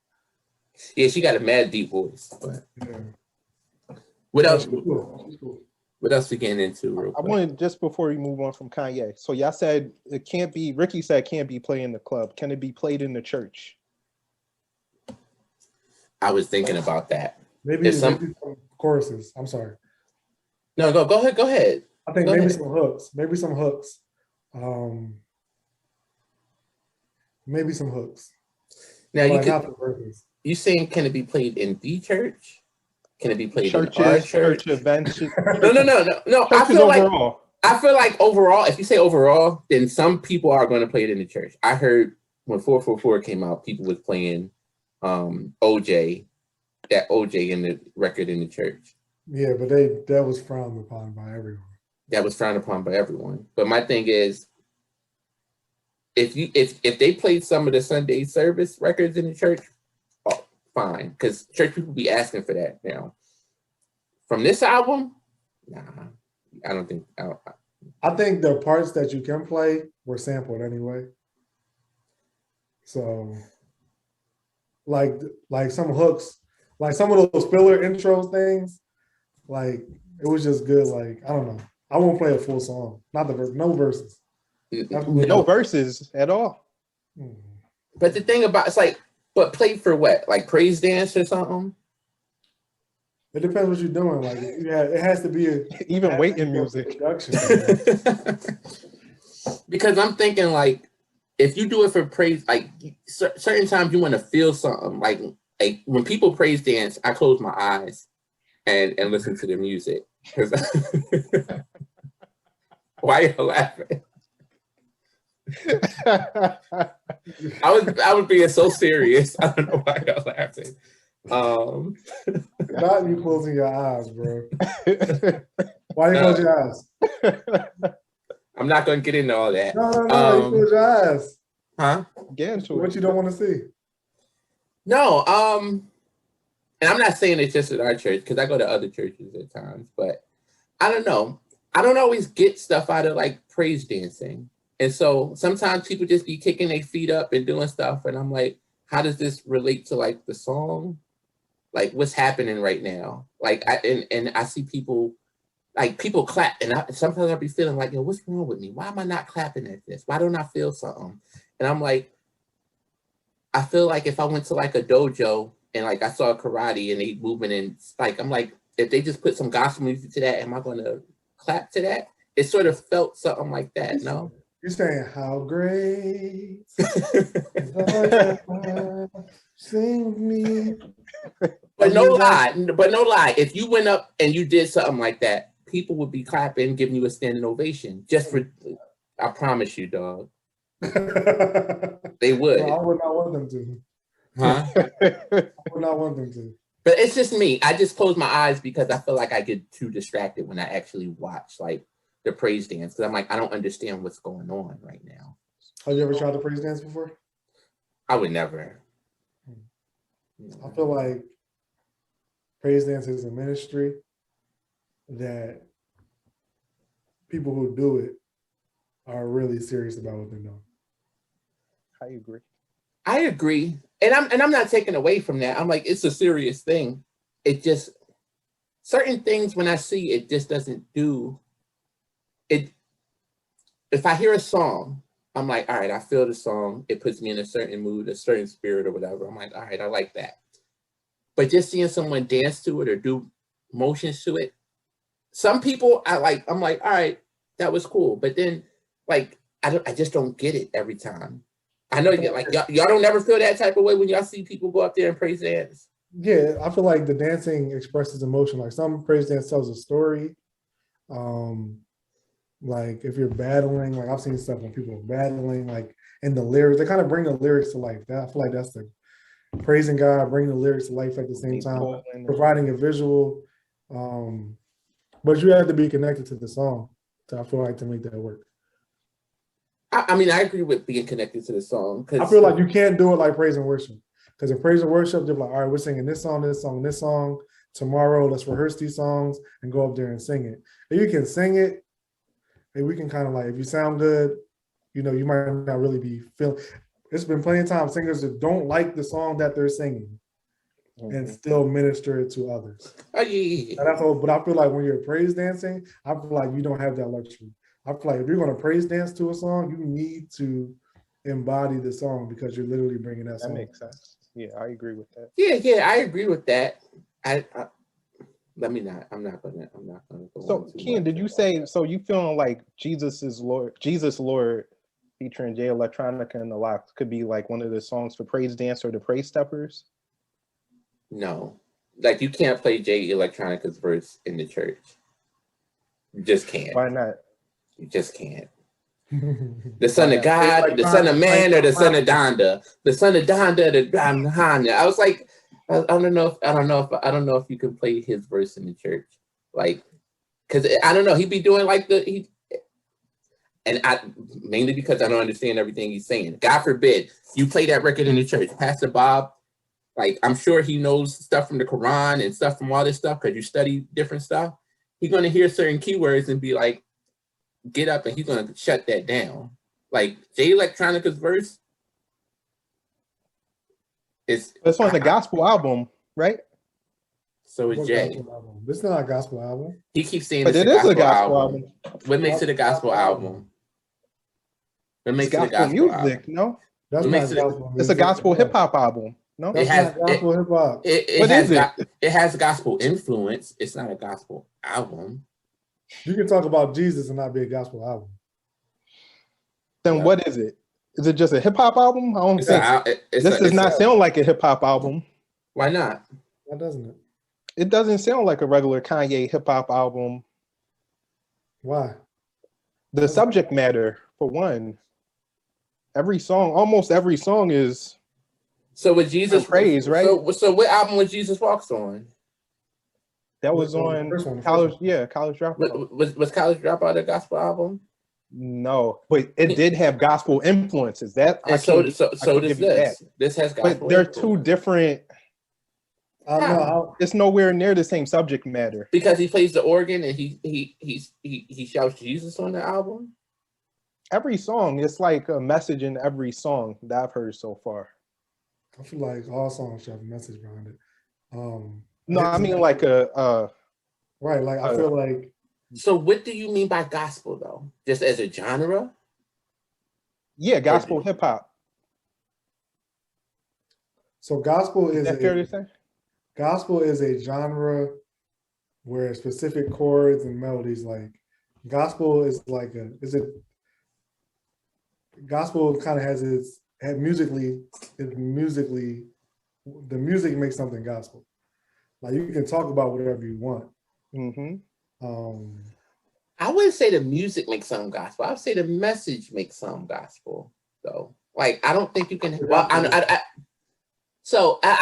yeah, she got a mad deep voice. But yeah. What else? She's cool. What else we getting into? Real quick? I wanted just before we move on from Kanye. So y'all said it can't be. Ricky said it can't be played in the club. Can it be played in the church? I was thinking about that. Maybe some choruses. I'm sorry. No, go ahead. I think maybe some hooks. Maybe some hooks. Now you saying can it be played in the church? Can it be played in our church events? No. I feel like overall, if you say overall, then some people are going to play it in the church. I heard when 444 came out, people was playing OJ in the record in the church. Yeah, but that was frowned upon by everyone. That was frowned upon by everyone. But my thing is, if they played some of the Sunday service records in the church, oh, fine, because church people be asking for that now. From this album, nah, I don't think. I think the parts that you can play were sampled anyway. So, like some hooks, like some of those filler intro things, like it was just good. Like I don't know. I won't play a full song. Not the verse. No verses. No verses at all. But the thing about it's like, but play for what? Like praise dance or something? It depends what you're doing. Like, yeah, it has to be waiting music. Production. Because I'm thinking like, if you do it for praise, like certain times you want to feel something. Like when people praise dance, I close my eyes and listen to the music. Why are you laughing? I was being so serious. I don't know why y'all laughing. Not you closing your eyes, bro. Why you close your eyes? I'm not gonna get into all that. No, you close your eyes. Huh? Get into what you don't want to see. No, and I'm not saying it's just at our church because I go to other churches at times, but I don't know. I don't always get stuff out of like praise dancing. And so sometimes people just be kicking their feet up and doing stuff. And I'm like, how does this relate to like the song? Like what's happening right now? Like I see people, like people clap. And sometimes I'll be feeling like, yo, what's wrong with me? Why am I not clapping at this? Why don't I feel something? And I'm like, I feel like if I went to like a dojo and like I saw karate and they moving and like, I'm like, if they just put some gospel music to that, am I going to clap to that? It sort of felt something like that, no? You're saying how great sing me. But no lie. If you went up and you did something like that, people would be clapping, giving you a standing ovation. Just for, I promise you, dog. They would. No, I would not want them to. Huh? I would not want them to. But it's just me. I just close my eyes because I feel like I get too distracted when I actually watch like the praise dance because I'm like, I don't understand what's going on right now. Have you ever tried to praise dance before? I would never. I feel like praise dance is a ministry that people who do it are really serious about what they're doing. I agree. And I'm not taking away from that. I'm like, it's a serious thing. It just, certain things when I see it just doesn't do it. If I hear a song, I'm like, all right, I feel the song. It puts me in a certain mood, a certain spirit or whatever. I'm like, all right, I like that. But just seeing someone dance to it or do motions to it, some people I'm like, all right, that was cool. But then like, I just don't get it every time. I know like y'all don't ever feel that type of way when y'all see people go up there and praise dance. Yeah, I feel like the dancing expresses emotion. Like some praise dance tells a story. Like if you're battling, like I've seen stuff when people are battling, like in the lyrics, they kind of bring the lyrics to life. I feel like that's the praising God, bringing the lyrics to life at the same time, providing a visual. But you have to be connected to the song. I feel like to make that work. I mean, I agree with being connected to the song. I feel like you can't do it like praise and worship. Because in praise and worship, they're like, all right, we're singing this song, this song, this song. Tomorrow, let's rehearse these songs and go up there and sing it. And you can sing it, and we can kind of like, if you sound good, you know, you might not really be feeling. It's been plenty of times singers that don't like the song that they're singing and still minister it to others. Oh, yeah. And that's all, but I feel like when you're praise dancing, I feel like you don't have that luxury. I feel like if you're going to praise dance to a song, you need to embody the song because you're literally bringing that song. That makes sense. Yeah, I agree with that. Yeah, I agree with that. I'm not gonna go. So Ken, did you say, so you feeling like Jesus Lord featuring Jay Electronica and the Lox could be like one of the songs for praise dance or the praise steppers? No, like you can't play Jay Electronica's verse in the church. You just can't. Why not? You just can't. The son of God, like the son of man, or the son of Donda. The son of Donda, the Donda. I was like, I don't know if you can play his verse in the church, like, because I don't know. He'd be doing like mainly because I don't understand everything he's saying. God forbid you play that record in the church, Pastor Bob. Like, I'm sure he knows stuff from the Quran and stuff from all this stuff because you study different stuff. He's gonna hear certain keywords and be like, get up, and he's gonna shut that down. Like Jay Electronica's verse is on the gospel album, right? So is Jay. This is not a gospel album. He keeps saying but it is a gospel album. What makes it a gospel album? What makes it a gospel music? Album? No, that's not gospel music. It's a gospel hip hop album. No, it has gospel hip hop. It has gospel influence. It's not a gospel album. You can talk about Jesus and not be a gospel album. Then what is it? Is it just a hip hop album? I don't think this does not sound like a hip hop album. Why not? Why doesn't it? It doesn't sound like a regular Kanye hip hop album. Why? The subject matter, for one. Almost every song is. So with Jesus praise, right? So what album was Jesus Walks on? That was on College Dropout. Was College Dropout a gospel album? No, but it did have gospel influences. That and so does this. This has gospel. But they're two different. It's nowhere near the same subject matter. Because he plays the organ and he shouts Jesus on the album. Every song, it's like a message in every song that I've heard so far. I feel like all songs should have a message behind it. No, I mean like a right. Like I feel like. So what do you mean by gospel though? Just as a genre? Yeah, gospel hip hop. So gospel is that fair to say? Gospel is a genre where specific chords and melodies, like gospel is like gospel kind of has the music makes something gospel. Like you can talk about whatever you want. Mm-hmm. I wouldn't say the music makes some gospel. I would say the message makes some gospel, though. Like I don't think you can. Well, I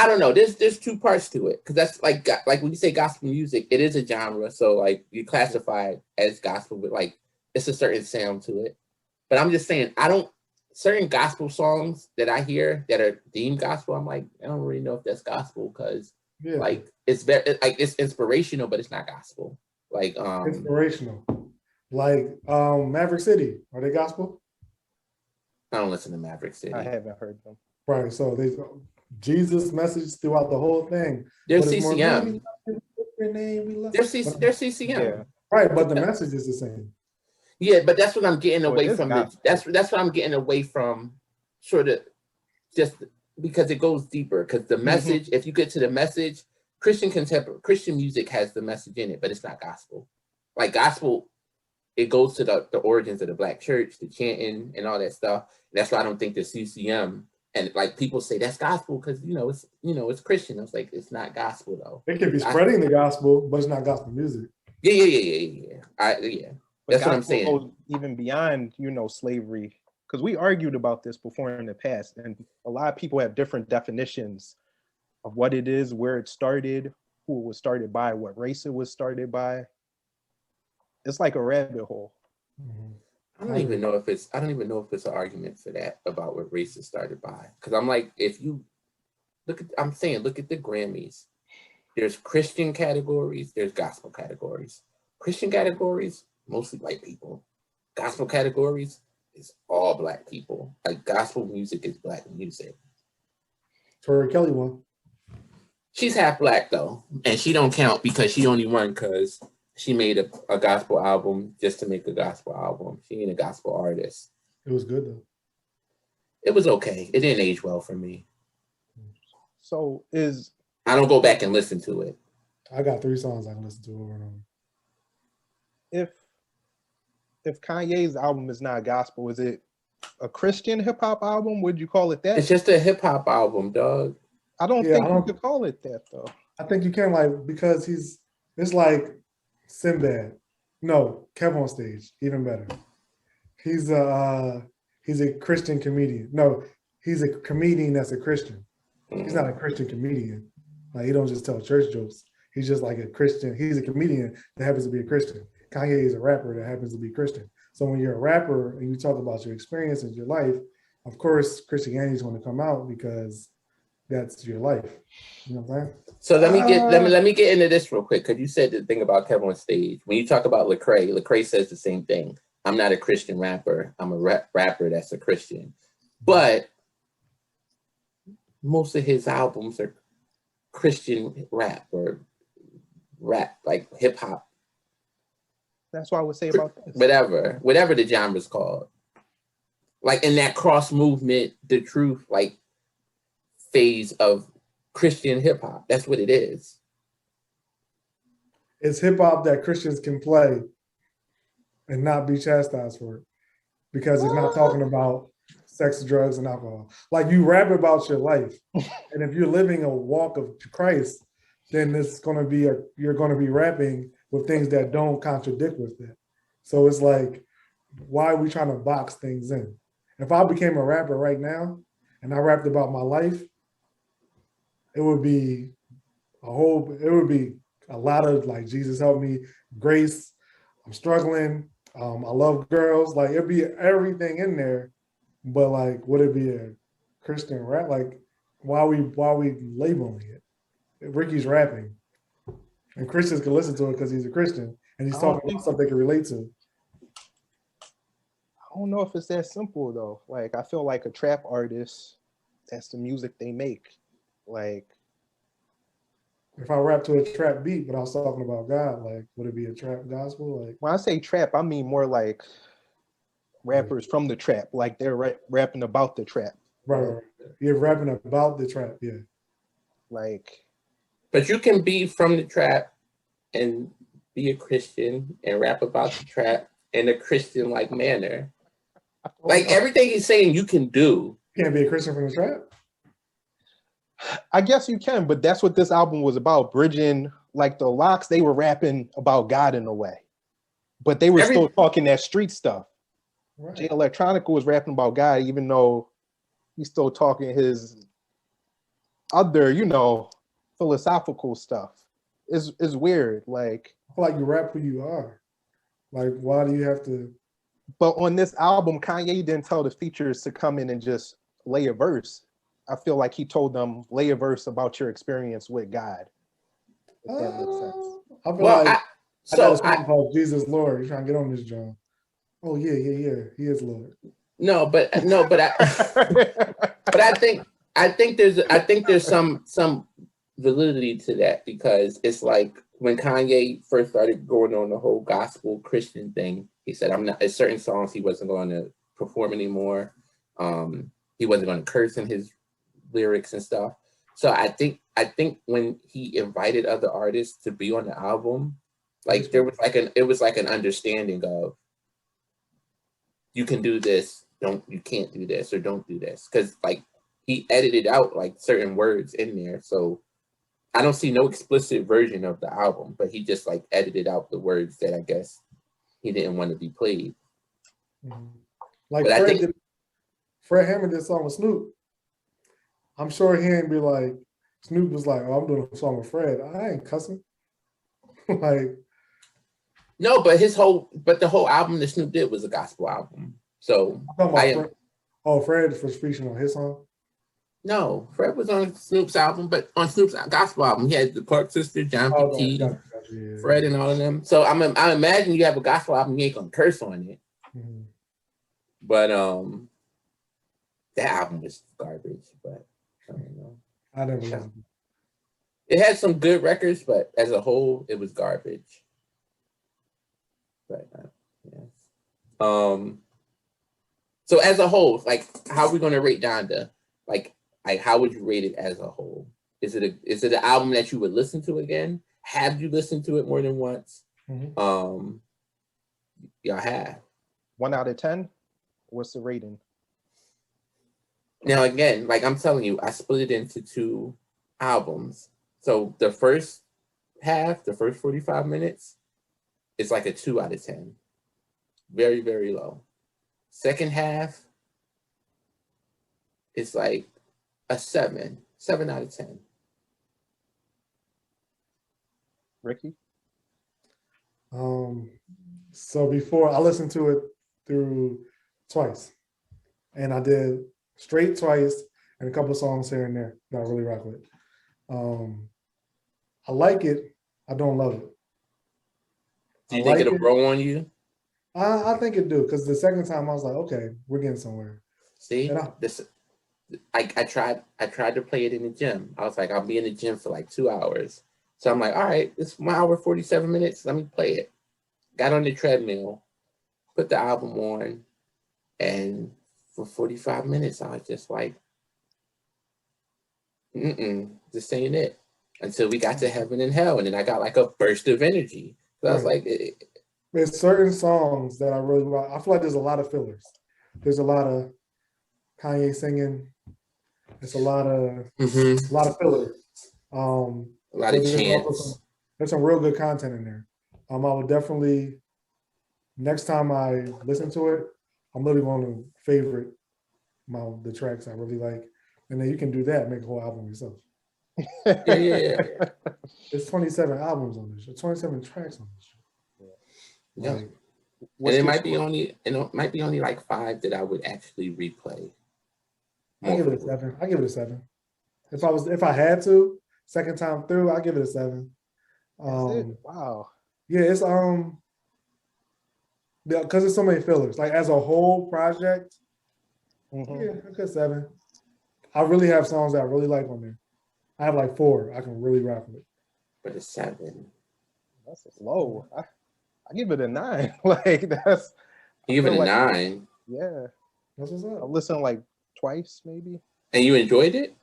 don't know. There's two parts to it because that's like when you say gospel music, it is a genre. So like you classify it as gospel, but like it's a certain sound to it. But I'm just saying certain gospel songs that I hear that are deemed gospel. I'm like I don't really know if that's gospel because like it's very like it's inspirational, but it's not gospel. Like inspirational, like Maverick City. Are they gospel? I don't listen to Maverick City. I haven't heard them. Right. So they Jesus message throughout the whole thing. They're CCM. They're CCM. Yeah. Right, but the message is the same. Yeah, but that's what I'm getting away from. That's what I'm getting away from. Sort of, just because it goes deeper. Because the message, if you get to the message, Christian music has the message in it, but it's not gospel. Like gospel, it goes to the origins of the Black church, the chanting, and all that stuff. And that's why I don't think the CCM. And like people say that's gospel because it's Christian. I was like, it's not gospel though. It could be spreading the gospel, but it's not gospel music. Yeah. That's what I'm saying. Goes even beyond slavery, because we argued about this before in the past, and a lot of people have different definitions of what it is, where it started, who it was started by, what race it was started by. It's like a rabbit hole. Mm-hmm. I don't even know if it's an argument for that about what race it started by. Because I'm like, if you look at the Grammys. There's Christian categories, there's gospel categories. Christian categories, mostly white people. Gospel categories is all Black people. Like gospel music is Black music. Tori Kelly won. She's half Black though, and she don't count because she only won because she made a gospel album just to make a gospel album. She ain't a gospel artist. It was good though. It was okay. It didn't age well for me. So I don't go back and listen to it. I got 3 songs I can listen to over and over. If Kanye's album is not gospel, is it a Christian hip hop album? Would you call it that? It's just a hip hop album, dog. I don't think you could call it that though. I think you can, because it's like Sinbad. No, Kev on Stage, even better. He's a Christian comedian. No, he's a comedian that's a Christian. He's not a Christian comedian. Like he don't just tell church jokes. He's just like a Christian. He's a comedian that happens to be a Christian. Kanye is a rapper that happens to be Christian. So when you're a rapper and you talk about your experiences, your life, of course, Christianity is going to come out because that's your life. You know what I'm saying? So let me get into this real quick, because you said the thing about Kevin on Stage. When you talk about Lecrae says the same thing. I'm not a Christian rapper. I'm a rapper that's a Christian. But most of his albums are Christian rap or rap, like hip hop. That's what I would say about this. Whatever the genre's called. Like in that cross movement, the truth, like phase of Christian hip hop. That's what it is. It's hip hop that Christians can play and not be chastised for it, because it's not talking about sex, drugs, and alcohol. Like you rap about your life, and if you're living a walk of Christ, then you're gonna be rapping with things that don't contradict with it. So it's like, why are we trying to box things in? If I became a rapper right now and I rapped about my life, it would be a lot of like, Jesus help me, grace, I'm struggling, I love girls, like it'd be everything in there. But like, would it be a Christian rap? Like, why are we labeling it? Ricky's rapping, and Christians can listen to it because he's a Christian and he's talking about stuff they can relate to. I don't know if it's that simple though. Like, I feel like a trap artist, that's the music they make. Like, if I rap to a trap beat, but I was talking about God, like, would it be a trap gospel? Like, when I say trap, I mean more like rappers from the trap, like they're rapping about the trap. Right. You're rapping about the trap, yeah. Like, but you can be from the trap and be a Christian and rap about the trap in a Christian-like manner. Like everything he's saying, you can do. You can't be a Christian from the trap? I guess you can, but that's what this album was about, bridging. Like the Locks, they were rapping about God in a way, but they were still talking that street stuff. Right. Jay Electronica was rapping about God, even though he's still talking his other, philosophical stuff. It's weird. Like, I feel like you rap who you are. Like, why do you have to? But on this album, Kanye didn't tell the features to come in and just lay a verse. I feel like he told them, lay a verse about your experience with God. If that makes sense. I feel like I got a song called Jesus Lord. You're trying to get on this, John. Oh yeah. He is Lord. But I think there's some validity to that, because it's like when Kanye first started going on the whole gospel Christian thing, he said certain songs he wasn't going to perform anymore. He wasn't going to curse in his lyrics and stuff. So I think when he invited other artists to be on the album, like it was like an understanding of, you can do this, you can't do this, or don't do this, because like he edited out like certain words in there. So I don't see no explicit version of the album, but he just like edited out the words that I guess he didn't want to be played. Mm-hmm. Like Fred Hammond did a song with Snoop. I'm sure he ain't be like, Snoop was like, oh, I'm doing a song with Fred. I ain't cussing. Like, no, but the whole album that Snoop did was a gospel album. So Fred was featuring on his song? No, Fred was on Snoop's album, but on Snoop's gospel album, he had the Clark Sisters, John P. T, Fred, and all of them. So I imagine you have a gospel album, you ain't gonna curse on it. Mm-hmm. But that album was garbage. But I don't know. I never listened. It had some good records, but as a whole, it was garbage. But yes. So as a whole, like, how are we gonna rate Donda? Like, how would you rate it as a whole? Is it an album that you would listen to again? Have you listened to it more than once? Mm-hmm. Y'all have. 1 out of 10. What's the rating? Now again, like I'm telling you, I split it into 2 albums. So the first half, the first 45 minutes, it's like a 2 out of 10. Very, very low. Second half, it's like a 7 out of 10. Ricky? So before, I listened to it through twice, and I did straight twice and a couple songs here and there that I really rock with. I like it. I don't love it. Do you think it'll grow on you? I think it do, because the second time I was like, okay, we're getting somewhere. See, I tried to play it in the gym. I was like, I'll be in the gym for like 2 hours. So I'm like, all right, it's 1 hour, 47 minutes. Let me play it. Got on the treadmill, put the album on, and for 45 minutes, I was just like, this ain't it. Until we got to Heaven and Hell, and then I got like a burst of energy. So I was like, there's certain songs that I really like. I feel like there's a lot of fillers. There's a lot of Kanye singing. It's a lot of filler. A lot of chants. There's some real good content in there. I would definitely, next time I listen to it, I'm literally going to favorite the tracks I really like, and then you can do that, make a whole album yourself. Yeah. There's 27 albums on this show, 27 tracks on this show. Yeah. Like, and it might be only like 5 that I would actually replay. I give it a 7. If I had to, second time through, I give it a 7. Wow. Yeah, it's because there's so many fillers. Like as a whole project, yeah, I could 7. I really have songs that I really like on there. I have like 4 I can really rock with. But a 7. That's low. I give it a 9. Like that's. You give it a 9. Yeah. That's what's up. I listened like twice, maybe. And you enjoyed it?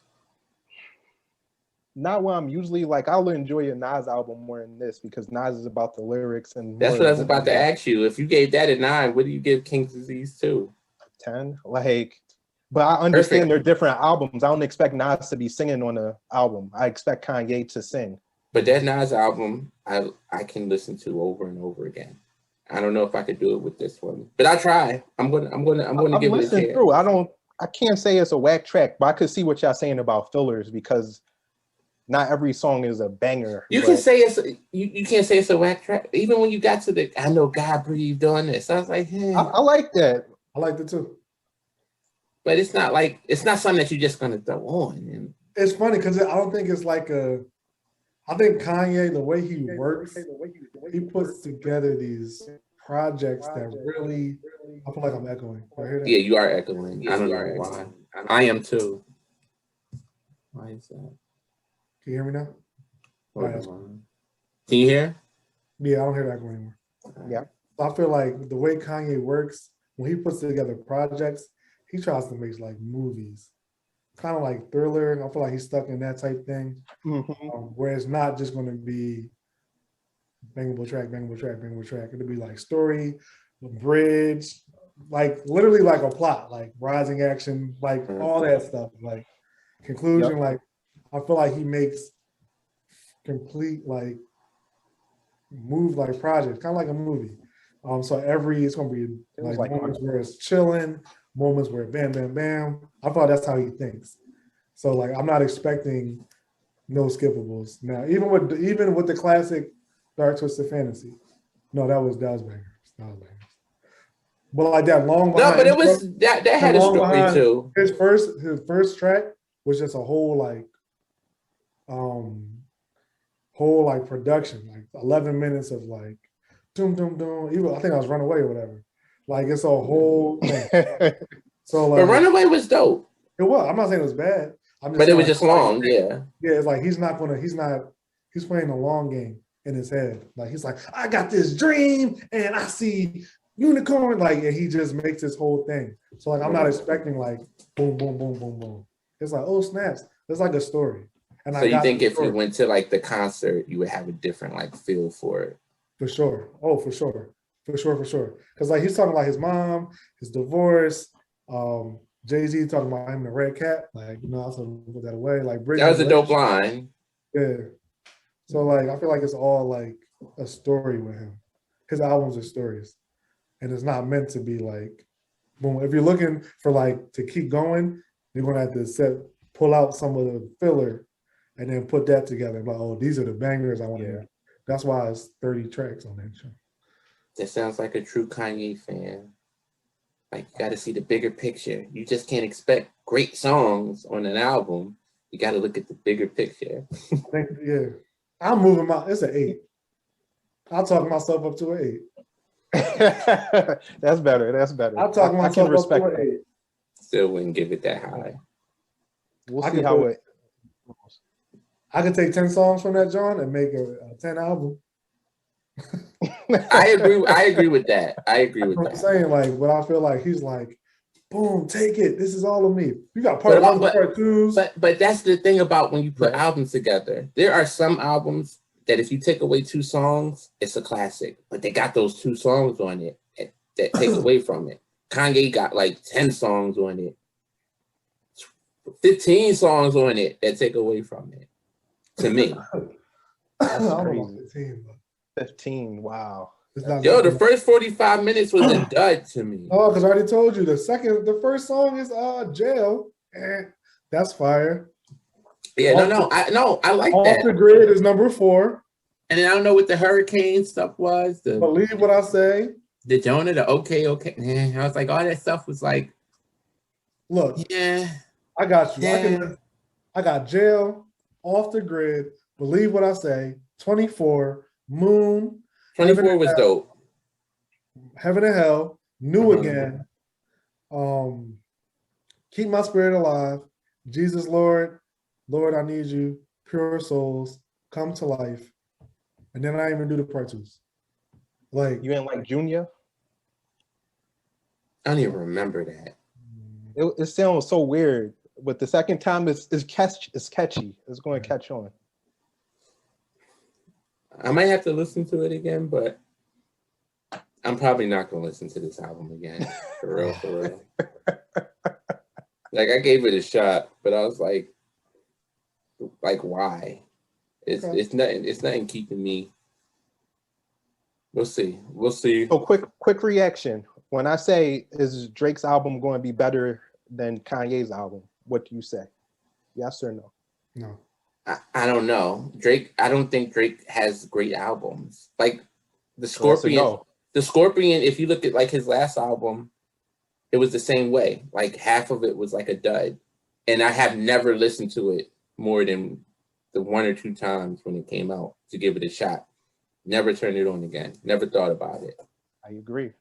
Not what I'm usually like. I'll enjoy a Nas album more than this because Nas is about the lyrics and. That's what I was about to ask you. If you gave that a 9, what do you give King's Disease to? 10. Like, but I understand they're different albums. I don't expect Nas to be singing on the album. I expect Kanye to sing. But that Nas album, I can listen to over and over again. I don't know if I could do it with this one, but I try. I'm gonna give it a chance. Through. I can't say it's a whack track, but I could see what y'all saying about fillers because not every song is a banger. You can say you can't say it's a whack track. Even when you got to the I Know God Breathed on this, I was like, hey. I like that. I liked it too. But it's not something that you're just gonna throw on. And it's funny because I don't think it's like I think Kanye, the way he works, he puts together these projects that really. I feel like I'm echoing. Yeah, you are echoing. I don't know why. I am too. Why is that? Can you hear me now? Can you hear? Yeah, I don't hear that anymore. Yeah. I feel like the way Kanye works, when he puts together projects, he tries to make like movies. Kind of like Thriller. I feel like he's stuck in that type thing. Where it's not just going to be bangable track. It'll be like story, bridge, like literally like a plot, like rising action, like all that stuff, like conclusion. Like I feel like he makes complete like move like projects, kind of like a movie. So it's gonna be like moments where it's chilling, moments where bam, bam, bam. I thought that's how he thinks. So like I'm not expecting no skippables. Now, even with the classic Dark Twisted Fantasy, no, that was bangers. But like that long behind. No, but it was that had a story too. His first track was just a whole production, like 11 minutes of like doom doom doom. Even I think I was Runaway or whatever. Like it's a whole thing. So like, but Runaway was dope. It was. I'm not saying it was bad. But it was just long, yeah. Yeah, it's like he's playing the long game in his head. Like he's like, I got this dream and I see unicorn, like, and he just makes this whole thing. So like I'm not expecting like boom, boom, boom, boom, boom. It's like, oh snaps. It's like a story. And so you think if you went to like the concert, you would have a different like feel for it? For sure. Oh, for sure. Because like he's talking about his mom, his divorce, Jay-Z talking about him and the red cat. Like, I was gonna put that away. Like that was a dope line. Yeah. So like I feel like it's all like a story with him. His albums are stories. And it's not meant to be like, boom. If you're looking for like to keep going, you're gonna have to pull out some of the filler and then put that together. Like, oh, these are the bangers I want to hear. That's why it's 30 tracks on that show. That sounds like a true Kanye fan. Like, you got to see the bigger picture. You just can't expect great songs on an album. You got to look at the bigger picture. Yeah. I'm moving it's an 8. I'll talk myself up to an 8. That's better. I'll talk myself up to an 8. Still wouldn't give it that high. We'll see how it. I could take 10 songs from that, John, and make a 10 album. I agree with that. I'm saying, like, but I feel like he's like, boom, take it. This is all of me. You got part 1, part 2s. But that's the thing about when you put albums together. There are some albums that if you take away 2 songs, it's a classic. But they got those 2 songs on it that take away from it. Kanye got like 10 songs on it. 15 songs on it that take away from it. To me. That's crazy. 15, wow. Yo, the first 45 minutes was a dud to me. Oh, because I already told you the first song is Jail. That's fire. Yeah, I like that. Off the Grid is number 4. And then I don't know what the hurricane stuff was. Believe What I Say. The Jonah, the okay. Man, I was like, all that stuff was like, look, yeah. I got you. Yeah. I got Jail, Off the Grid, Believe What I Say, 24, Moon. 24 was dope. Heaven and Hell, New Again, Keep My Spirit Alive, Jesus Lord, Lord I Need You, Pure Souls, Come to Life, and then I even do the part 2s. Like, you ain't like Junior? I don't even remember that. It sounds so weird, but the second time it's catchy. It's going to catch on. I might have to listen to it again, but I'm probably not going to listen to this album again. For real. Like, I gave it a shot, but I was like, why? It's nothing keeping me. We'll see. So quick reaction. When I say, is Drake's album going to be better than Kanye's album, what do you say? Yes or no? No. I don't know. I don't think Drake has great albums. Like the Scorpion. The Scorpion, if you look at like his last album, it was the same way. Like half of it was like a dud. And I have never listened to it more than the 1 or 2 times when it came out to give it a shot. Never turned it on again. Never thought about it. I agree.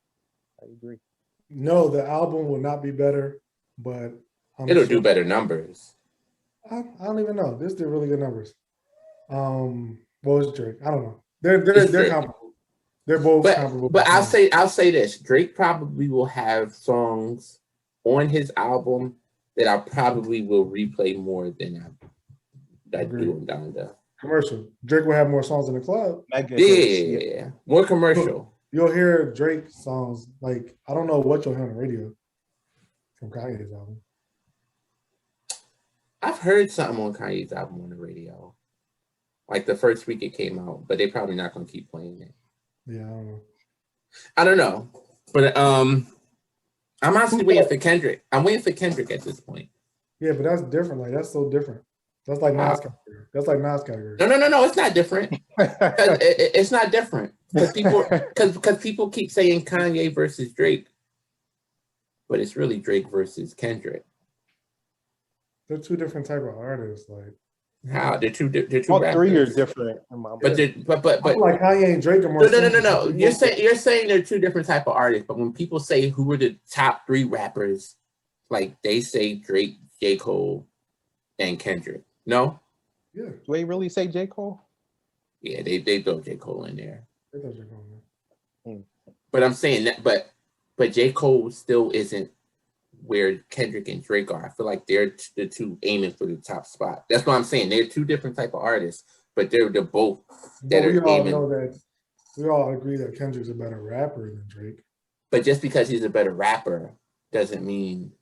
No, the album will not be better, but it'll do better numbers. I don't even know. This did really good numbers. What was Drake? I don't know. They're comparable. They're both comparable. But I'll say this: Drake probably will have songs on his album that I probably will replay more than I do in Donda. Commercial. Drake will have more songs in the club. Yeah. More commercial. You'll hear Drake songs like, I don't know what you'll hear on the radio from Kanye's album. I've heard something on Kanye's album on the radio, like the first week it came out, but they're probably not going to keep playing it. Yeah, I don't know. But I'm honestly waiting for Kendrick. I'm waiting for Kendrick at this point. Yeah, but that's different. Like, that's so different. That's like Nas category. That's like Nas category. No, it's not different. It's not different. Because people keep saying Kanye versus Drake, but it's really Drake versus Kendrick. They're 2 different type of artists. Like, how they're two all rappers. 3 are different. But like Kanye and Drake are more. No. You're saying they're 2 different type of artists. But when people say who are the top 3 rappers, like they say Drake, J. Cole, and Kendrick. No. Yeah. Do they really say J. Cole? Yeah, they throw J. Cole in there. They throw J. Cole in there. But I'm saying that, but J. Cole still isn't where Kendrick and Drake are. I feel like they're the 2 aiming for the top spot. That's what I'm saying. They're 2 different type of artists, but they're both that are aiming. Know that we all agree that Kendrick's a better rapper than Drake. But just because he's a better rapper doesn't mean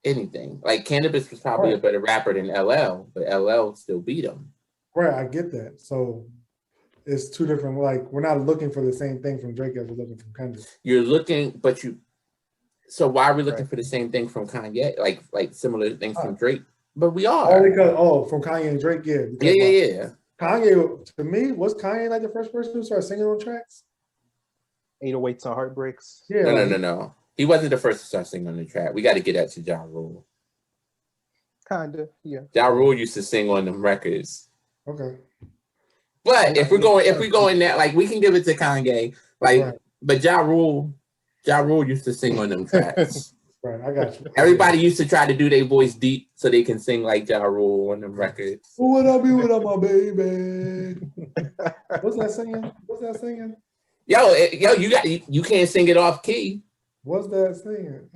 anything. Like Cannabis was probably a better rapper than LL, but LL still beat him. Right, I get that. So it's 2 different. Like, we're not looking for the same thing from Drake as we're looking from Kendrick. You're looking, but you. So why are we looking for the same thing from Kanye? Like similar things from Drake? But we are. From Kanye and Drake, yeah. Yeah. Kanye, to me, was Kanye like the first person who started singing on tracks? 808s and Heartbreaks. Yeah. No. He wasn't the first to start singing on the track. We got to get that to Ja Rule. Kinda, yeah. Ja Rule used to sing on them records. Okay. But if we go in that, like, we can give it to Kanye, like, but Ja Rule used to sing on them tracks. Right, I got you. Everybody used to try to do their voice deep so they can sing like Ja Rule on them records. Who would I be without my baby? What's that singing? Yo, you can't sing it off key. What's that singing?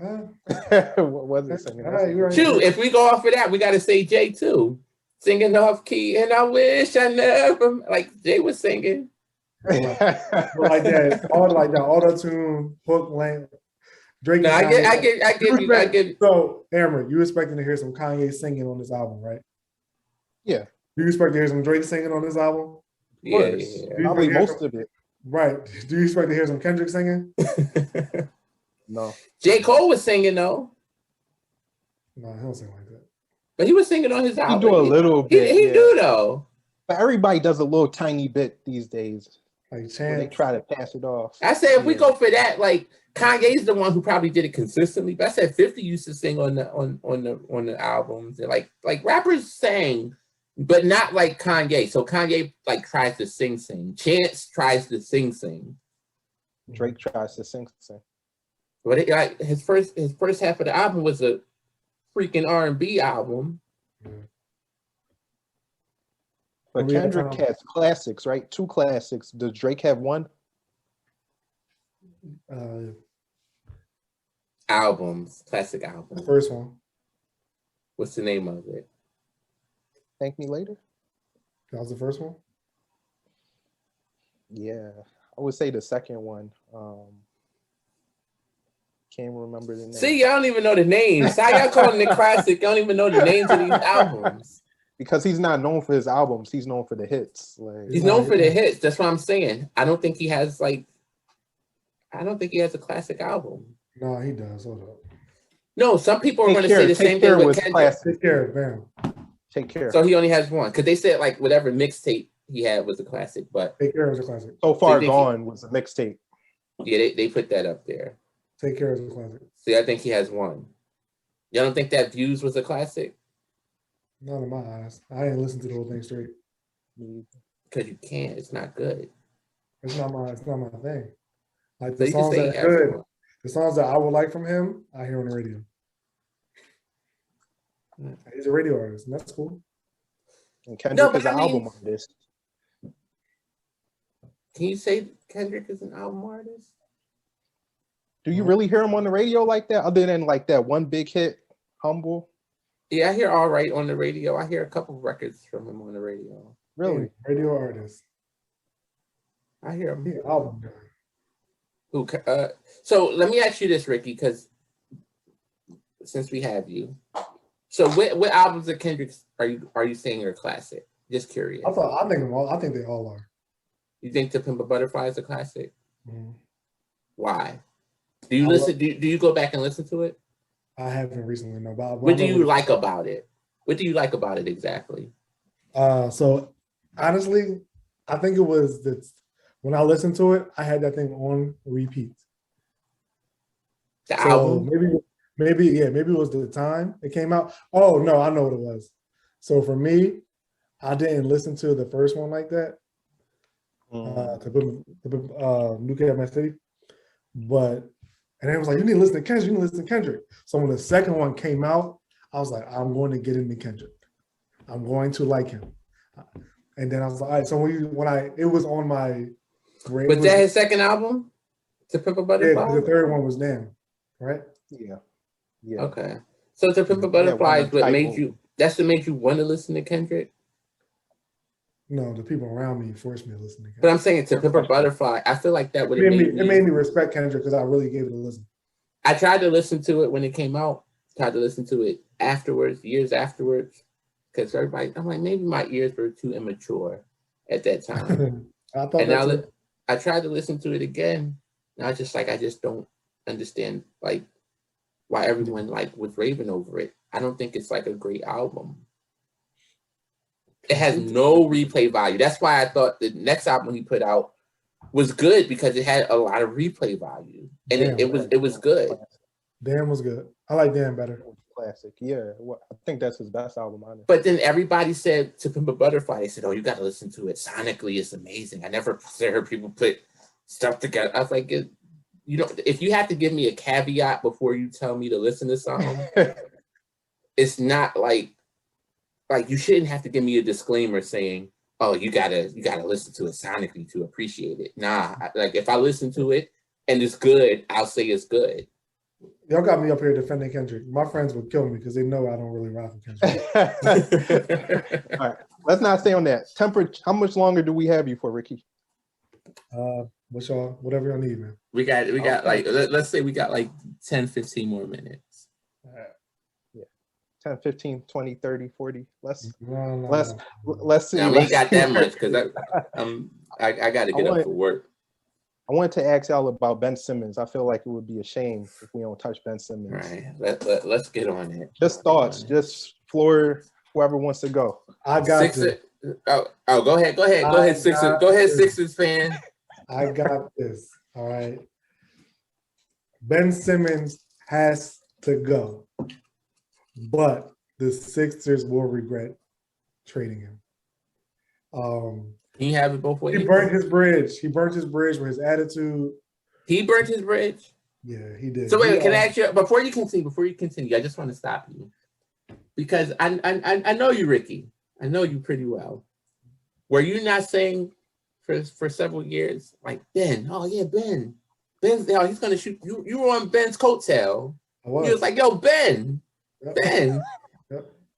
What was it singing? Right. Shoot, if we go off of that, we got to say Jay too. Singing off key, and I wish I never, like Jay was singing. like that, auto tune, hook length. Drake. No, I get. So, Amber, you expecting to hear some Kanye singing on this album, right? Yeah. Do you expect to hear some Drake singing on this album? Yeah. Probably most of it. Right. Do you expect to hear some Kendrick singing? No. J. Cole was singing though. No, he don't sing like that. But he was singing on his album. He do a little bit. He do though. But everybody does a little tiny bit these days. Like they try to pass it off. I said if we go for that, like Kanye's the one who probably did it consistently. But I said 50 used to sing on the albums, and like rappers sang, but not like Kanye. So Kanye like tries to sing. Chance tries to sing. Drake tries to sing. But like his first half of the album was a freaking R&B album. But Kendrick has classics, right? 2 classics. Does Drake have 1? Albums, classic album. The first one. What's the name of it? Thank Me Later. That was the first one. Yeah, I would say the second one. Can't remember the name. See, y'all don't even know the names. How y'all calling it classic? Y'all don't even know the names of these albums. Because he's not known for his albums, he's known for the hits. Like he's known for the hits. That's what I'm saying. I don't think he has a classic album. No, he does. Hold up. No, some people are going to say the same thing with Kendrick. Take Care, bam. Take Care. So he only has 1 because they said like whatever mixtape he had was a classic, but Take Care was a classic. So Far Gone was a mixtape. Yeah, they put that up there. Take Care is a classic. See, I think he has 1. Y'all don't think that Views was a classic? Not in my eyes. I didn't listen to the whole thing straight. Because you can't. It's not good. It's not my thing. Like the songs that are good, the songs that I would like from him, I hear on the radio. He's a radio artist, and that's cool. And Kendrick is an album artist. Can you say Kendrick is an album artist? Do you really hear him on the radio like that, other than like that one big hit, Humble? Yeah, I hear All Right on the radio. I hear a couple of records from him on the radio. Really? Radio artist. I hear him. He's an album guy. Ooh, so let me ask you this, Ricky, because since we have you, so what albums of Kendrick are you saying are classic? Just curious. I think they all are. You think To Pimp a Butterfly is a classic? Mm-hmm. Why? Do you listen? Do you go back and listen to it? I haven't recently, no. But what do you like about it? What do you like about it exactly? So honestly, I think it was that when I listened to it, I had that thing on repeat. The album? Maybe it was the time it came out. Oh no, I know what it was. So for me, I didn't listen to the first one like that. New Kid, My City, and it was like, you need to listen to Kendrick. So when the second one came out, I was like, I'm going to get into Kendrick. I'm going to like him. And then I was like, all right. So it was on my. Was that his second album? To Pimp a Butterfly? Yeah, the third one was Damn, right? Yeah. Okay. So To Pimp a Butterfly is what made you. That's what made you want to listen to Kendrick. No, the people around me forced me to listen to Kendrick. But I'm saying To Pimp a Butterfly, I feel like that would have made me respect Kendrick because I really gave it a listen. I tried to listen to it when it came out. Tried to listen to it afterwards, years afterwards, because everybody, I'm like, maybe my ears were too immature at that time. I tried to listen to it again, and I was just like, I just don't understand like why everyone like was raving over it. I don't think it's like a great album. It has no replay value. That's why I thought the next album he put out was good because it had a lot of replay value, and it was good. Damn was good. I like Damn better. Classic, yeah. I think that's his best album, honestly. But then everybody said To Pimp a Butterfly. They said, "Oh, you got to listen to it. Sonically, it's amazing." I never heard people put stuff together. I was like, if you have to give me a caveat before you tell me to listen to something, it's not like you shouldn't have to give me a disclaimer saying, "Oh, you gotta listen to it sonically to appreciate it." Nah, like if I listen to it and it's good, I'll say it's good. Y'all got me up here defending Kendrick. My friends would kill me because they know I don't really rock with Kendrick. All right, let's not stay on that. How much longer do we have you for, Ricky? Whatever y'all need, man. We got like let's say we got like 10, 15 more minutes. Yeah. 10, 15, 20, 30, 40. Let's see. Now, we ain't got that much because I got to get up for work. I wanted to ask y'all about Ben Simmons. I feel like it would be a shame if we don't touch Ben Simmons. Right. Let's get on it. Just thoughts. Just floor whoever wants to go. I got this. Go ahead. Go ahead, Sixers. Go ahead, Sixers fan. I got this. All right. Ben Simmons has to go, but the Sixers will regret trading him. Can you have it both ways? He burnt his bridge. He burnt his bridge with his attitude. He burnt his bridge? Yeah, he did. So wait, can I ask you, before you continue, I just want to stop you. Because I know you, Ricky. I know you pretty well. Were you not saying for several years, like, Ben, oh yeah, Ben's he's gonna shoot you. You were on Ben's coattail. He was like, yo, Ben. Ben.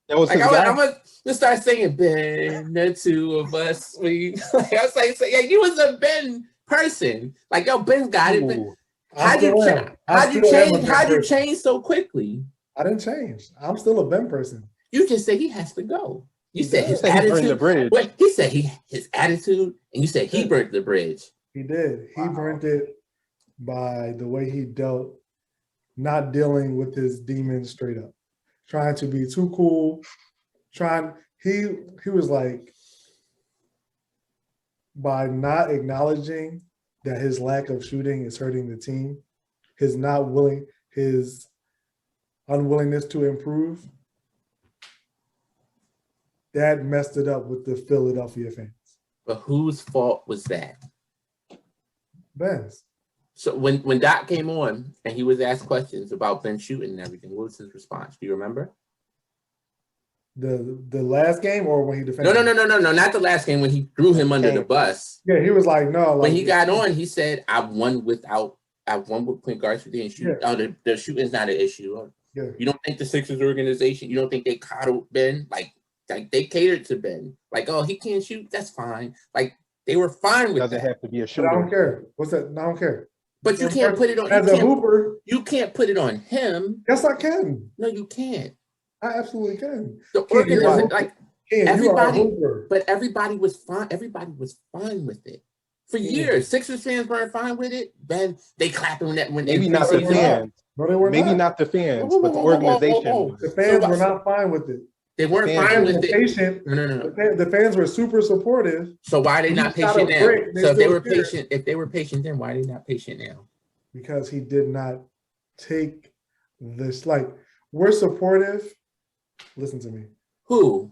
That was like, I'm gonna start singing Ben, the two of us. I was like, yeah, you was a Ben person. Like, yo, Ben's got it. How'd you change so quickly? I didn't change. I'm still a Ben person. You just said he has to go. You said his attitude. The bridge. Wait, he said his attitude, and you said he burnt the bridge. He did. He burnt it by the way he dealt, not dealing with his demons straight up. Trying to be too cool, he was like, by not acknowledging that his lack of shooting is hurting the team, his unwillingness to improve, that messed it up with the Philadelphia fans. But whose fault was that? Ben's. So when Doc came on and he was asked questions about Ben shooting and everything, what was his response? Do you remember? The last game or when he defended? No, not the last game when he threw him under the bus. Yeah, he was like, no. When he got on, he said, I've won with point guards who didn't shoot. Yeah. Oh, the shooting's not an issue. Yeah. You don't think the Sixers organization, you don't think they coddled Ben? Like they catered to Ben. Like, oh, he can't shoot, that's fine. Like, they were fine with that. Doesn't have to be a shooter. I don't care. What's that? I don't care. But you can't put it on as a hooper. You can't put it on him. Yes, I can. No, you can't. I absolutely can. The organization, like everybody, but everybody was fine. Everybody was fine with it for years. Sixers fans weren't fine with it. Then they clapping when they maybe not the fans. No, they were maybe not the fans, but the organization. The fans were not fine with it. They weren't fine with it. Patient. No. The fans were super supportive. So why are they not patient now? So if they were patient then, why are they not patient now? Because he did not take this. Like, we're supportive. Listen to me. Who?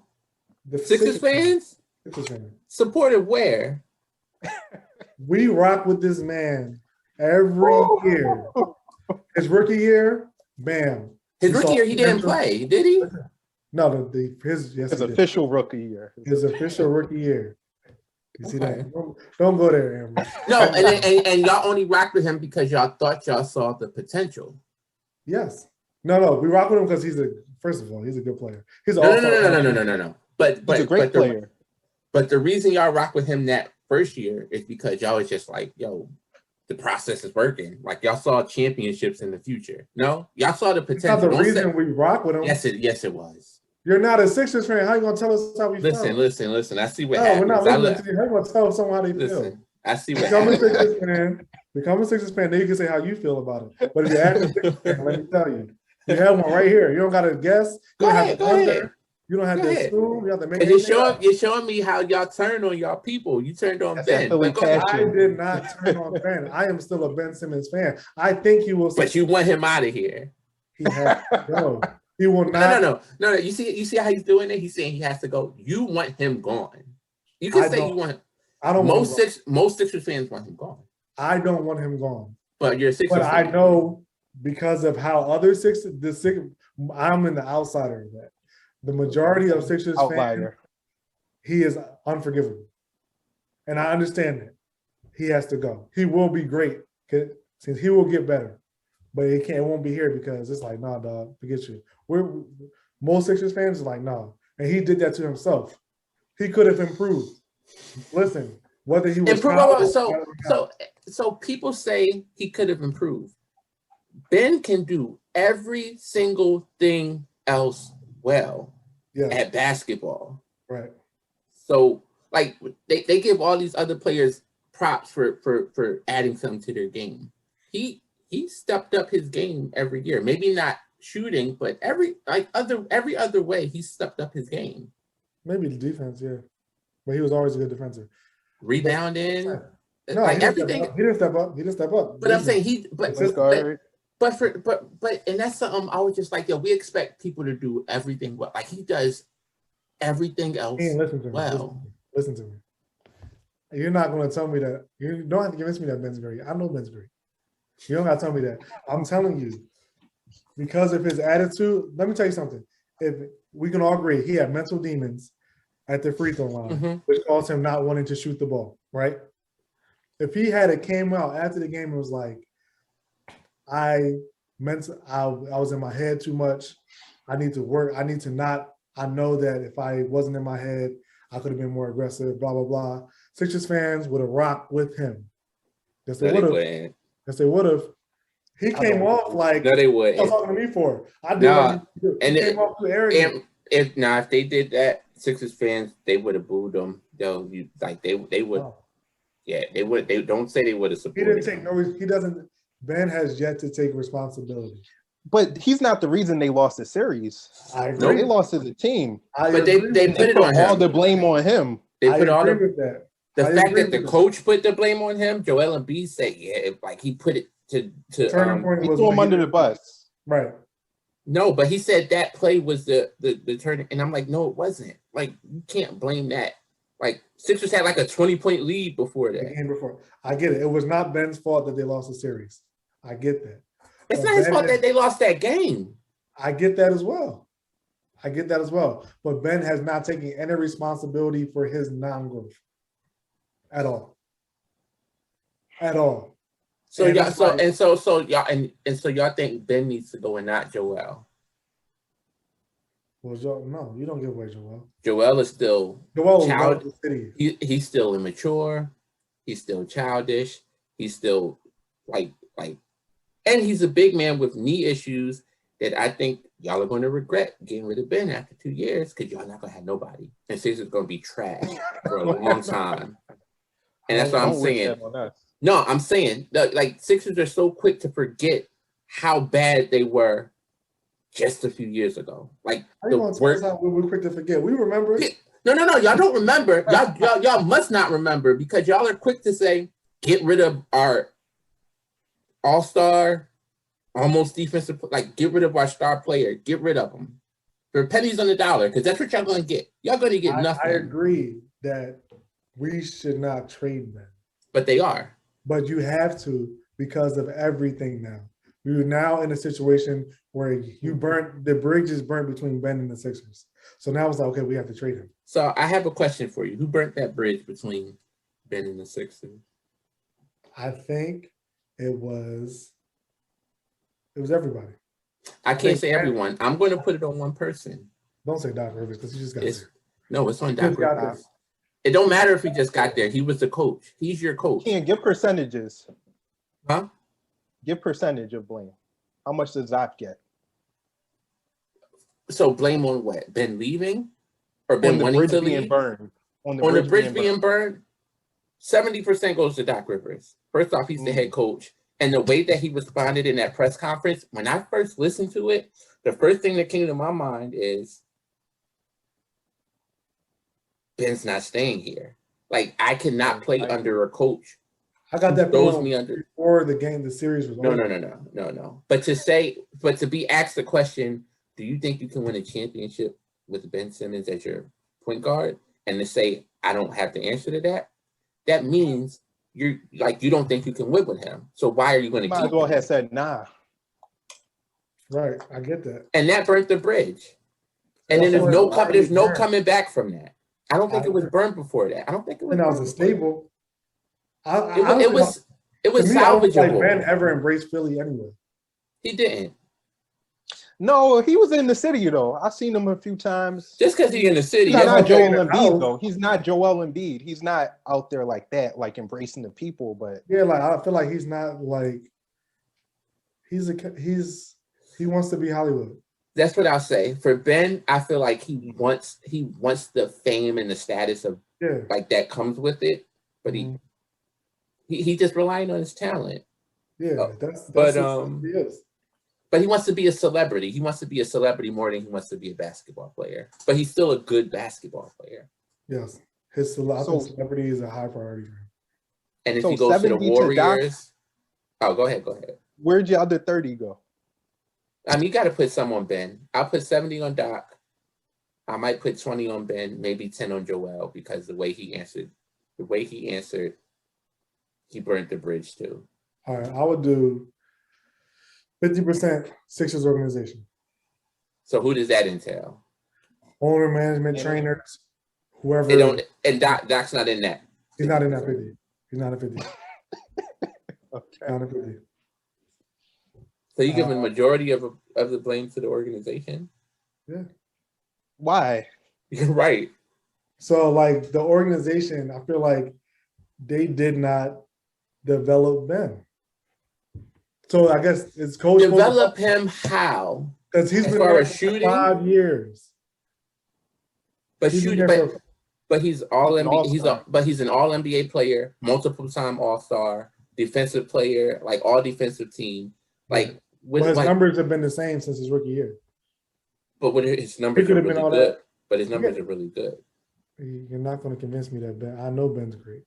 The Sixers fans? Sixers fans. Supportive where? We rock with this man every year. His rookie year, bam. His rookie year, he didn't play, did he? No, his official rookie year. His official rookie year. You see that? Don't go there, Amber. No, and y'all only rocked with him because y'all thought y'all saw the potential. Yes. No. We rock with him because first of all, he's a good player. He's no. But he's a great player. But the reason y'all rock with him that first year is because y'all was just like, yo, the process is working. Like, y'all saw championships in the future. No, y'all saw the potential. That's not the reason we rock with him. Yes, it was. You're not a Sixers fan. How you gonna tell us how we feel? Listen. I see what happens. We're not listening to you. How you gonna tell someone how they feel? I see what happens. Become a Sixers fan, then you can say how you feel about it. But if you're actually a Sixers fan, let me tell you, you have one right here. You don't gotta guess. You don't have to wonder. You don't have to assume. You have to make it. You're showing me how y'all turned on y'all people. You turned on Ben. I did not turn on Ben. I am still a Ben Simmons fan. I think he will. But you want him out of here. He has to go. He will not. No. You see how he's doing it? He's saying he has to go. You want him gone. You can say you want him. I don't. Most Sixers fans want him gone. I don't want him gone. But you're a Sixers fan. I know because of how other Sixers. I'm in the outsider of that. The majority of Sixers fans, he is unforgivable, and I understand that. He has to go. He will be great since he will get better, but he can't. It won't be here because it's like, nah, dog, forget you. Most Sixers fans is like, no, and he did that to himself. He could have improved. Listen, whether he was so people say he could have improved. Ben can do every single thing else well at basketball. Right. So like they give all these other players props for adding something to their game. He stepped up his game every year. Maybe not shooting, but every other way he stepped up his game. Maybe the defense, yeah. But he was always a good defender. Rebounding. No, like he everything. He didn't step up. He didn't step up. But I'm saying but and that's something I was just like, yo, we expect people to do everything well. Like he does everything else listen to me. well. Listen to me. You're not going to tell me that. You don't have to convince me that Ben's great. I know Ben's great. You don't got to tell me that. I'm telling you, because of his attitude, let me tell you something. If we can all agree, he had mental demons at the free throw line, which caused him not wanting to shoot the ball, right? If he had came out after the game and was like, I was in my head too much. I need to work. I know that if I wasn't in my head, I could have been more aggressive, blah, blah, blah. Sixers fans would have rocked with him. Yes, they would have. Yes, they would have. He came off like, no, they would. What talking to me for? I did. No, and came off too arrogant. If they did that, Sixers fans, they would have booed him. They would. Oh. Yeah, they would. They don't say they would have supported. He didn't take He doesn't. Ben has yet to take responsibility. But he's not the reason they lost the series. I agree. They lost as a team. But they put it on him. All the blame on him. They put all the fact that the coach put the blame on him. Joel Embiid said, "Yeah, like he put it to turning point. He threw him under the bus." Right. No, but he said that play was the turning, and I'm like, no, it wasn't. Like you can't blame that. Like Sixers had like a 20-point lead before that. The game before. I get it. It was not Ben's fault that they lost the series. I get that. It's not his fault that they lost that game. I get that as well. But Ben has not taken any responsibility for his non-growth at all. So y'all think Ben needs to go and not Joel? Well, no, you don't give away Joel. Joel is still he's still immature. He's still childish. He's still like, and he's a big man with knee issues that I think y'all are going to regret getting rid of Ben after 2 years because y'all not going to have nobody. And Sixers going to be trash for a long time. And that's what I'm saying. No, I'm saying like Sixers are so quick to forget how bad they were just a few years ago. Like we're quick to forget. We remember it. No. Y'all don't remember. Y'all must not remember because y'all are quick to say, get rid of our all-star, almost defensive, like get rid of our star player. Get rid of them for pennies on the dollar because that's what y'all going to get. Y'all going to get nothing. I agree that we should not trade them. But they are. But you have to because of everything now. We're now in a situation where the bridge is burnt between Ben and the Sixers. So now it's like, okay, we have to trade him. So I have a question for you. Who burnt that bridge between Ben and the Sixers? I think it was everybody. I can't say everyone. I'm going to put it on one person. Don't say Doc Rivers because he just got there. No, it's on Doc Rivers. It don't matter if he just got there. He was the coach. He's your coach. Can't give percentages. Huh? Give percentage of blame. How much does Zach get? So blame on what? Ben leaving? Or Ben wanting to leave? On the bridge being burned? 70% goes to Doc Rivers. First off, he's the head coach. And the way that he responded in that press conference, when I first listened to it, the first thing that came to my mind is Ben's not staying here. Like, I cannot play under a coach. I got that throws me under before the series was over. No. But to be asked the question, do you think you can win a championship with Ben Simmons as your point guard? And to say, I don't have the answer to that, that means you don't think you can win with him. So why are you going to keep him? Might as well have said nah. Right, I get that. And that burnt the bridge. And then there's no coming back from that. I don't think it was burned before that. I don't think it was. And that was a stable. It was salvageable. Like Ben ever embraced Philly anyway. He didn't. No, he was in the city though. I've seen him a few times. Just because he's in the city. He's not Joel Embiid though. He's not Joel Embiid. He's not out there like that, like embracing the people. But yeah, like I feel like he's not like he wants to be Hollywood. That's what I'll say. For Ben, I feel like he wants the fame and the status of like that comes with it, but he just relying on his talent. Yeah, but he wants to be a celebrity. He wants to be a celebrity more than he wants to be a basketball player. But he's still a good basketball player. Yes, his celebrity is a high priority for him. And if he goes to the Warriors, go ahead. Where'd your other 30 go? You got to put some on Ben. I'll put 70 on Doc. I might put 20 on Ben, maybe 10 on Joel, because the way he answered, he burnt the bridge too. All right, I would do 50% Sixers organization. So who does that entail? Owner, management, trainers, whoever. And Doc's not in that. He's not in that 50. He's not a 50. Okay. Not a 50. So you give the majority of the blame to the organization? Yeah. Why? You're right. So like the organization, I feel like they did not develop Ben. So I guess it's coach. Develop him how? Because he's been there for 5 years. But he's all NBA. But he's an all NBA player, multiple time All-Star, defensive player, like all defensive team. Like his numbers have been the same since his rookie year. But his numbers are really good. But his numbers are really good. You're not going to convince me that Ben. I know Ben's great.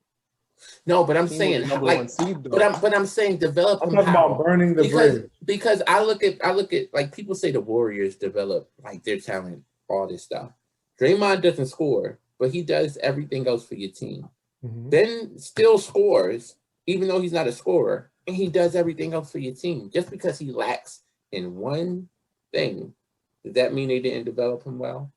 No, but I'm saying I'm saying develop him. I'm talking about burning the bridge. Because I look at like people say the Warriors develop like their talent, all this stuff. Draymond doesn't score, but he does everything else for your team. Ben still scores, even though he's not a scorer, and he does everything else for your team. Just because he lacks in one thing, does that mean they didn't develop him well?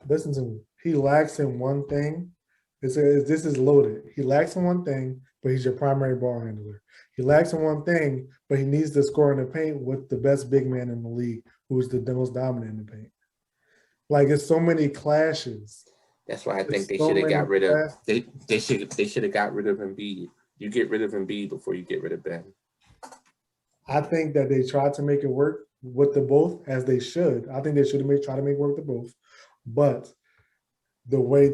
Listen to me. He lacks in one thing. This is loaded. He lacks in one thing, but he's your primary ball handler. He lacks in one thing, but he needs to score in the paint with the best big man in the league, who's the most dominant in the paint. Like, it's so many clashes. That's why I think they should have got rid of. They should have got rid of Embiid. You get rid of Embiid before you get rid of Ben. I think that they tried to make it work with the both, as they should. I think they should have tried to make it work with the both, but the way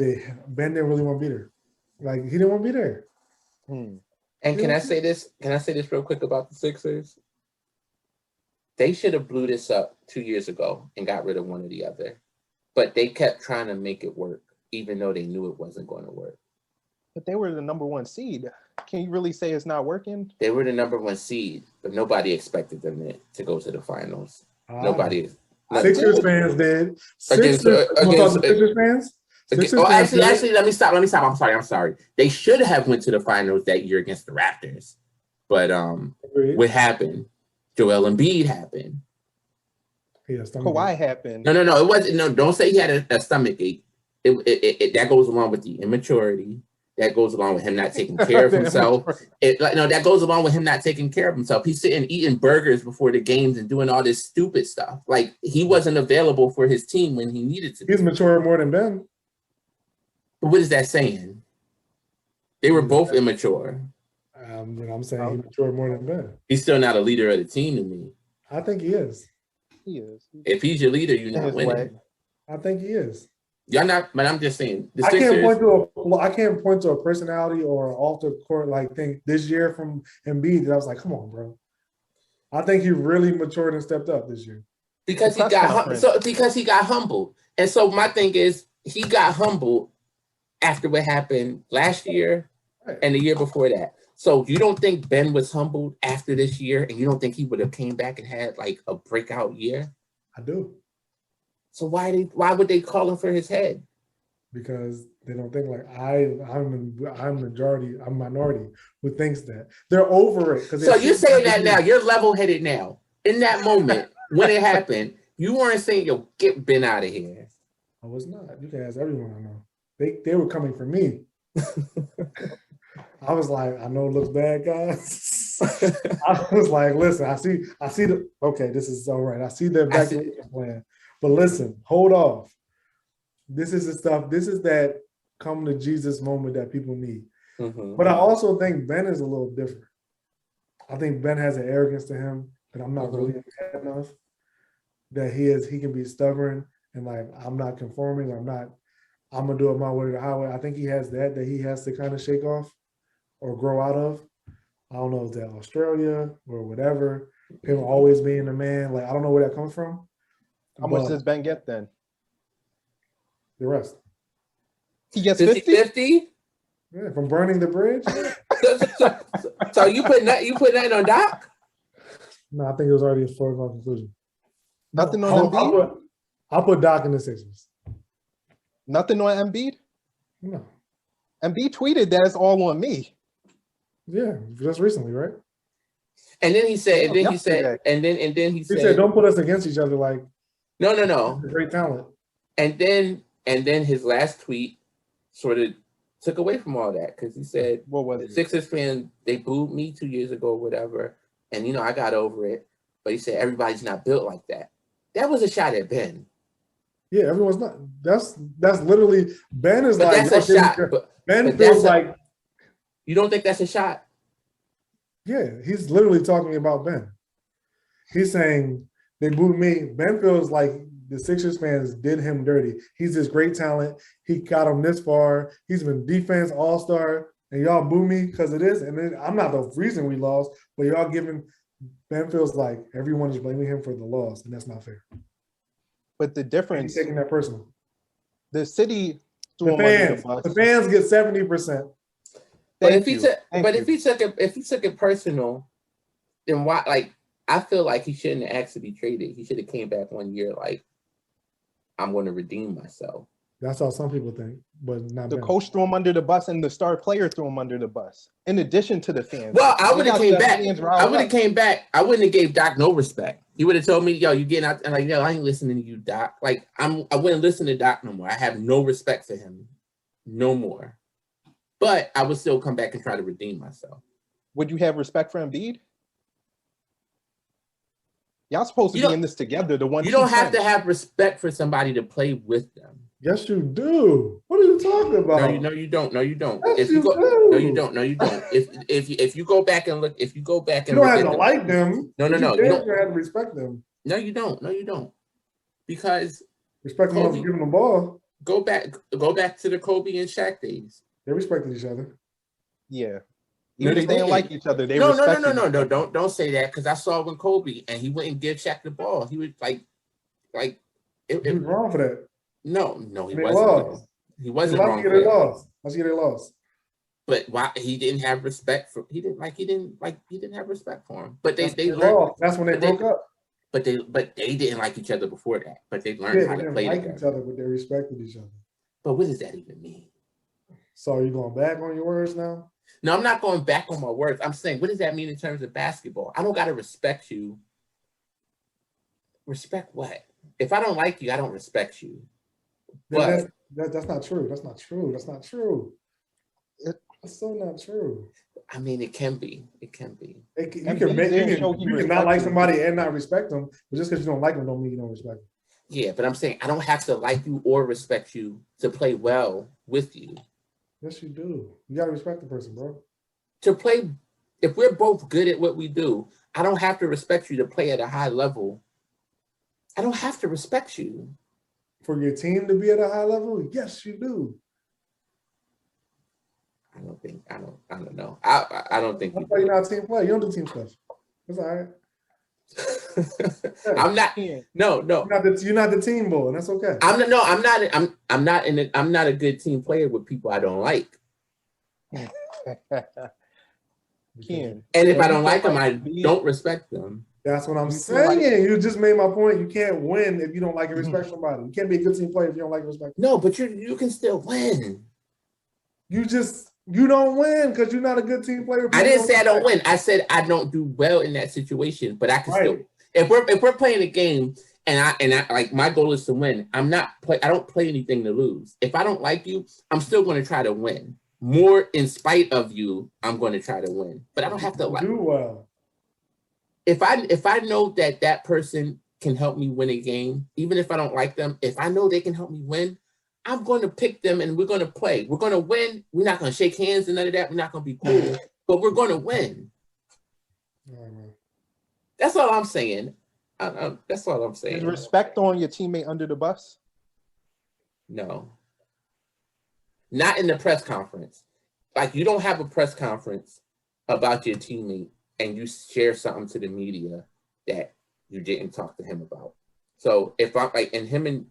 Ben didn't really want to be there. Like, he didn't want to be there. And can I say this? Can I say this real quick about the Sixers? They should have blew this up 2 years ago and got rid of one or the other. But they kept trying to make it work, even though they knew it wasn't going to work. But they were the number 1 seed. Can you really say it's not working? They were the number 1 seed, but nobody expected them to go to the finals. Nobody. Sixers fans did. Sixers fans? Actually, let me stop. I'm sorry. They should have went to the finals that year against the Raptors. But what happened? Joel Embiid happened. Kawhi happened. No. It wasn't. No, don't say he had a stomach ache. It that goes along with the immaturity. That goes along with him not taking care of himself. That goes along with him not taking care of himself. He's sitting eating burgers before the games and doing all this stupid stuff. Like, he wasn't available for his team when he needed to be. He's mature more than Ben. But what is that saying? They were both immature. I'm saying he matured more than Ben. He's still not a leader of the team to me. I think he is. He is. If he's your leader, you're not winning. I think he is. Y'all not, but I'm just saying. I can't point to a personality or an off the court like thing this year from Embiid that I was like, come on, bro. I think he really matured and stepped up this year. Because he got humbled. And so my thing is, he got humbled after what happened last year and the year before that. So you don't think Ben was humbled after this year, and you don't think he would have came back and had like a breakout year? I do. So why would they call him for his head? Because they don't think like I'm minority who thinks that. They're over it. So you're saying that now. You're level-headed now. In that moment, when it happened, you weren't saying, yo, get Ben out of here. I was not. You can ask everyone I know. They were coming for me. I was like, I know it looks bad, guys. I was like, listen, I see this is all right. I see the evacuation plan. But listen, hold off. This is that come to Jesus moment that people need. But I also think Ben is a little different. I think Ben has an arrogance to him. that I'm not really a fan of. That he can be stubborn and like, I'm not conforming. I'm gonna do it my way or the highway. I think he has that he has to kind of shake off or grow out of. I don't know if that Australia or whatever. Him always being a man. Like, I don't know where that comes from. How much does Ben get then? The rest. He gets 50? Yeah, from burning the bridge. So you put that on Doc? No, I think it was already a foregone conclusion. Nothing on Embiid? I'll put Doc in the Sixers. Nothing on Embiid? No. Embiid tweeted that it's all on me. Yeah, just recently, right? And then he said, He said, don't put us against each other. Like, no. Great talent. And then his last tweet sort of took away from all that because he said, what was it? Sixers fans, they booed me 2 years ago or whatever. And, I got over it. But he said, everybody's not built like that. That was a shot at Ben. Yeah, everyone's not. That's literally, Ben is like. That's a shot. Ben feels like. You don't think that's a shot? Yeah, he's literally talking about Ben. He's saying, they booed me. Ben feels like the Sixers fans did him dirty. He's this great talent. He got him this far. He's been defense all-star. And y'all boo me because of this. And then I'm not the reason we lost, but y'all giving. Ben feels like everyone is blaming him for the loss, and that's not fair. But the difference, he's taking that personal. The city, the fans get 70%. But if he took it personal, then why? Like, I feel like he shouldn't have asked to be traded. He should have came back 1 year like, I'm going to redeem myself. That's how some people think, but not the coach threw him under the bus and the star player threw him under the bus. In addition to the fans. Well, I would have came back. I wouldn't have gave Doc no respect. He would have told me, yo, you getting out, and like, yo, I ain't listening to you, Doc. Like, I wouldn't listen to Doc no more. I have no respect for him, no more. But I would still come back and try to redeem myself. Would you have respect for Embiid? Y'all supposed to be in this together. You don't have to have respect for somebody to play with them. Yes, you do. What are you talking about? No, you don't. Yes, you do. No, you don't. If you go back and look, you don't have to like them. No. You don't have to respect them. No, you don't. Because respect them for giving the ball. Go back to the Kobe and Shaq days. They respected each other. Yeah. Even if they didn't like each other, they respected each other. No. Don't say that because I saw when Kobe and he wouldn't give Shaq the ball. He would like he was wrong for that. No, he wasn't. He wasn't wrong for that. Let's get it lost. But why he didn't have respect for he didn't have respect for him. But they learned. That's when they broke up. But they didn't like each other before that. But they learned how to play together. Each other, but they respected each other. But what does that even mean? So are you going back on your words now? No, I'm not going back on my words. I'm saying, what does that mean in terms of basketball? I don't got to respect you. Respect what? If I don't like you, I don't respect you. But that's not true. That's so not true. I mean, it can be. You can not like somebody and not respect them, but just because you don't like them don't mean you don't respect them. Yeah, but I'm saying I don't have to like you or respect you to play well with you. Yes, you do. You gotta respect the person, bro. To play, if we're both good at what we do, I don't have to respect you to play at a high level. I don't have to respect you. For your team to be at a high level? Yes, you do. I don't know. I don't think that's why you're not a team player. You don't do team stuff. That's all right. I'm not. No. You're not the team boy, and that's okay. I'm not a good team player with people I don't like. And if I don't like them, I don't respect them. That's what I'm saying. You just made my point. You can't win if you don't like and respect somebody. You can't be a good team player if you don't like and respect. No, but you can still win. You don't win because you're not a good team player. I didn't say I don't win. I said I don't do well in that situation, but I can still. If we're playing a game and I like my goal is to win. I don't play anything to lose. If I don't like you, I'm still going to try to win. More in spite of you, I'm going to try to win. But I don't have to like. Do well. If I know that person can help me win a game, even if I don't like them, if I know they can help me win, I'm going to pick them and we're going to play. We're going to win. We're not going to shake hands and none of that. We're not going to be cool, but we're going to win. That's all I'm saying. That's all I'm saying. Is respect throwing your teammate under the bus? No. Not in the press conference. Like, you don't have a press conference about your teammate and you share something to the media that you didn't talk to him about. So if I'm like, and him and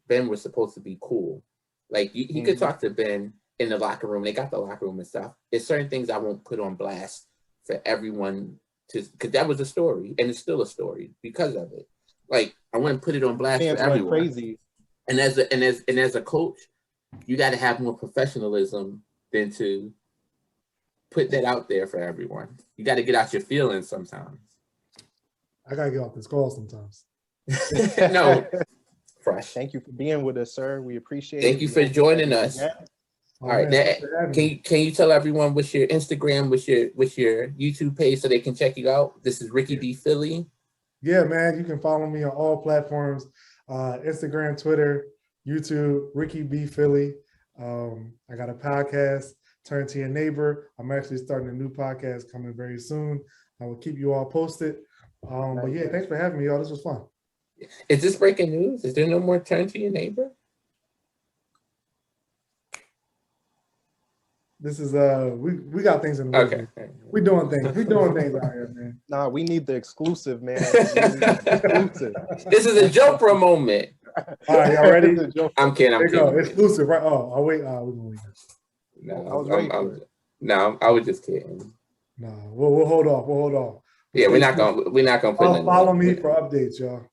Ben were supposed to be cool. Like, he could talk to Ben in the locker room. They got the locker room and stuff. There's certain things I won't put on blast for everyone to, because that was a story and it's still a story because of it. Like, I wouldn't put it on blast for everyone. Crazy. And as a coach, you got to have more professionalism than to put that out there for everyone. You got to get out your feelings sometimes. I gotta get off this call sometimes. No, fresh. Thank you for being with us, sir. We appreciate it. Thank you for joining us. All right, now, can you tell everyone what's your Instagram, what's your YouTube page so they can check you out? This is RickyB Philly. Yeah, man, you can follow me on all platforms: Instagram, Twitter, YouTube, RickyB Philly. I got a podcast, Turn to Your Neighbor. I'm actually starting a new podcast coming very soon. I will keep you all posted. But yeah, thanks for having me, y'all. This was fun. Is this breaking news? Is there no more Turn to Your Neighbor? This is we got things in the okay. We doing things out here, man. Nah, we need the exclusive, man. Exclusive. This is a joke for a moment. All right, y'all ready? I'm kidding. I'm kidding. Exclusive, right? Oh, wait. We're gonna leave. No, I was just kidding. No, we'll hold off. Yeah, we're not gonna put. Follow me for updates, y'all.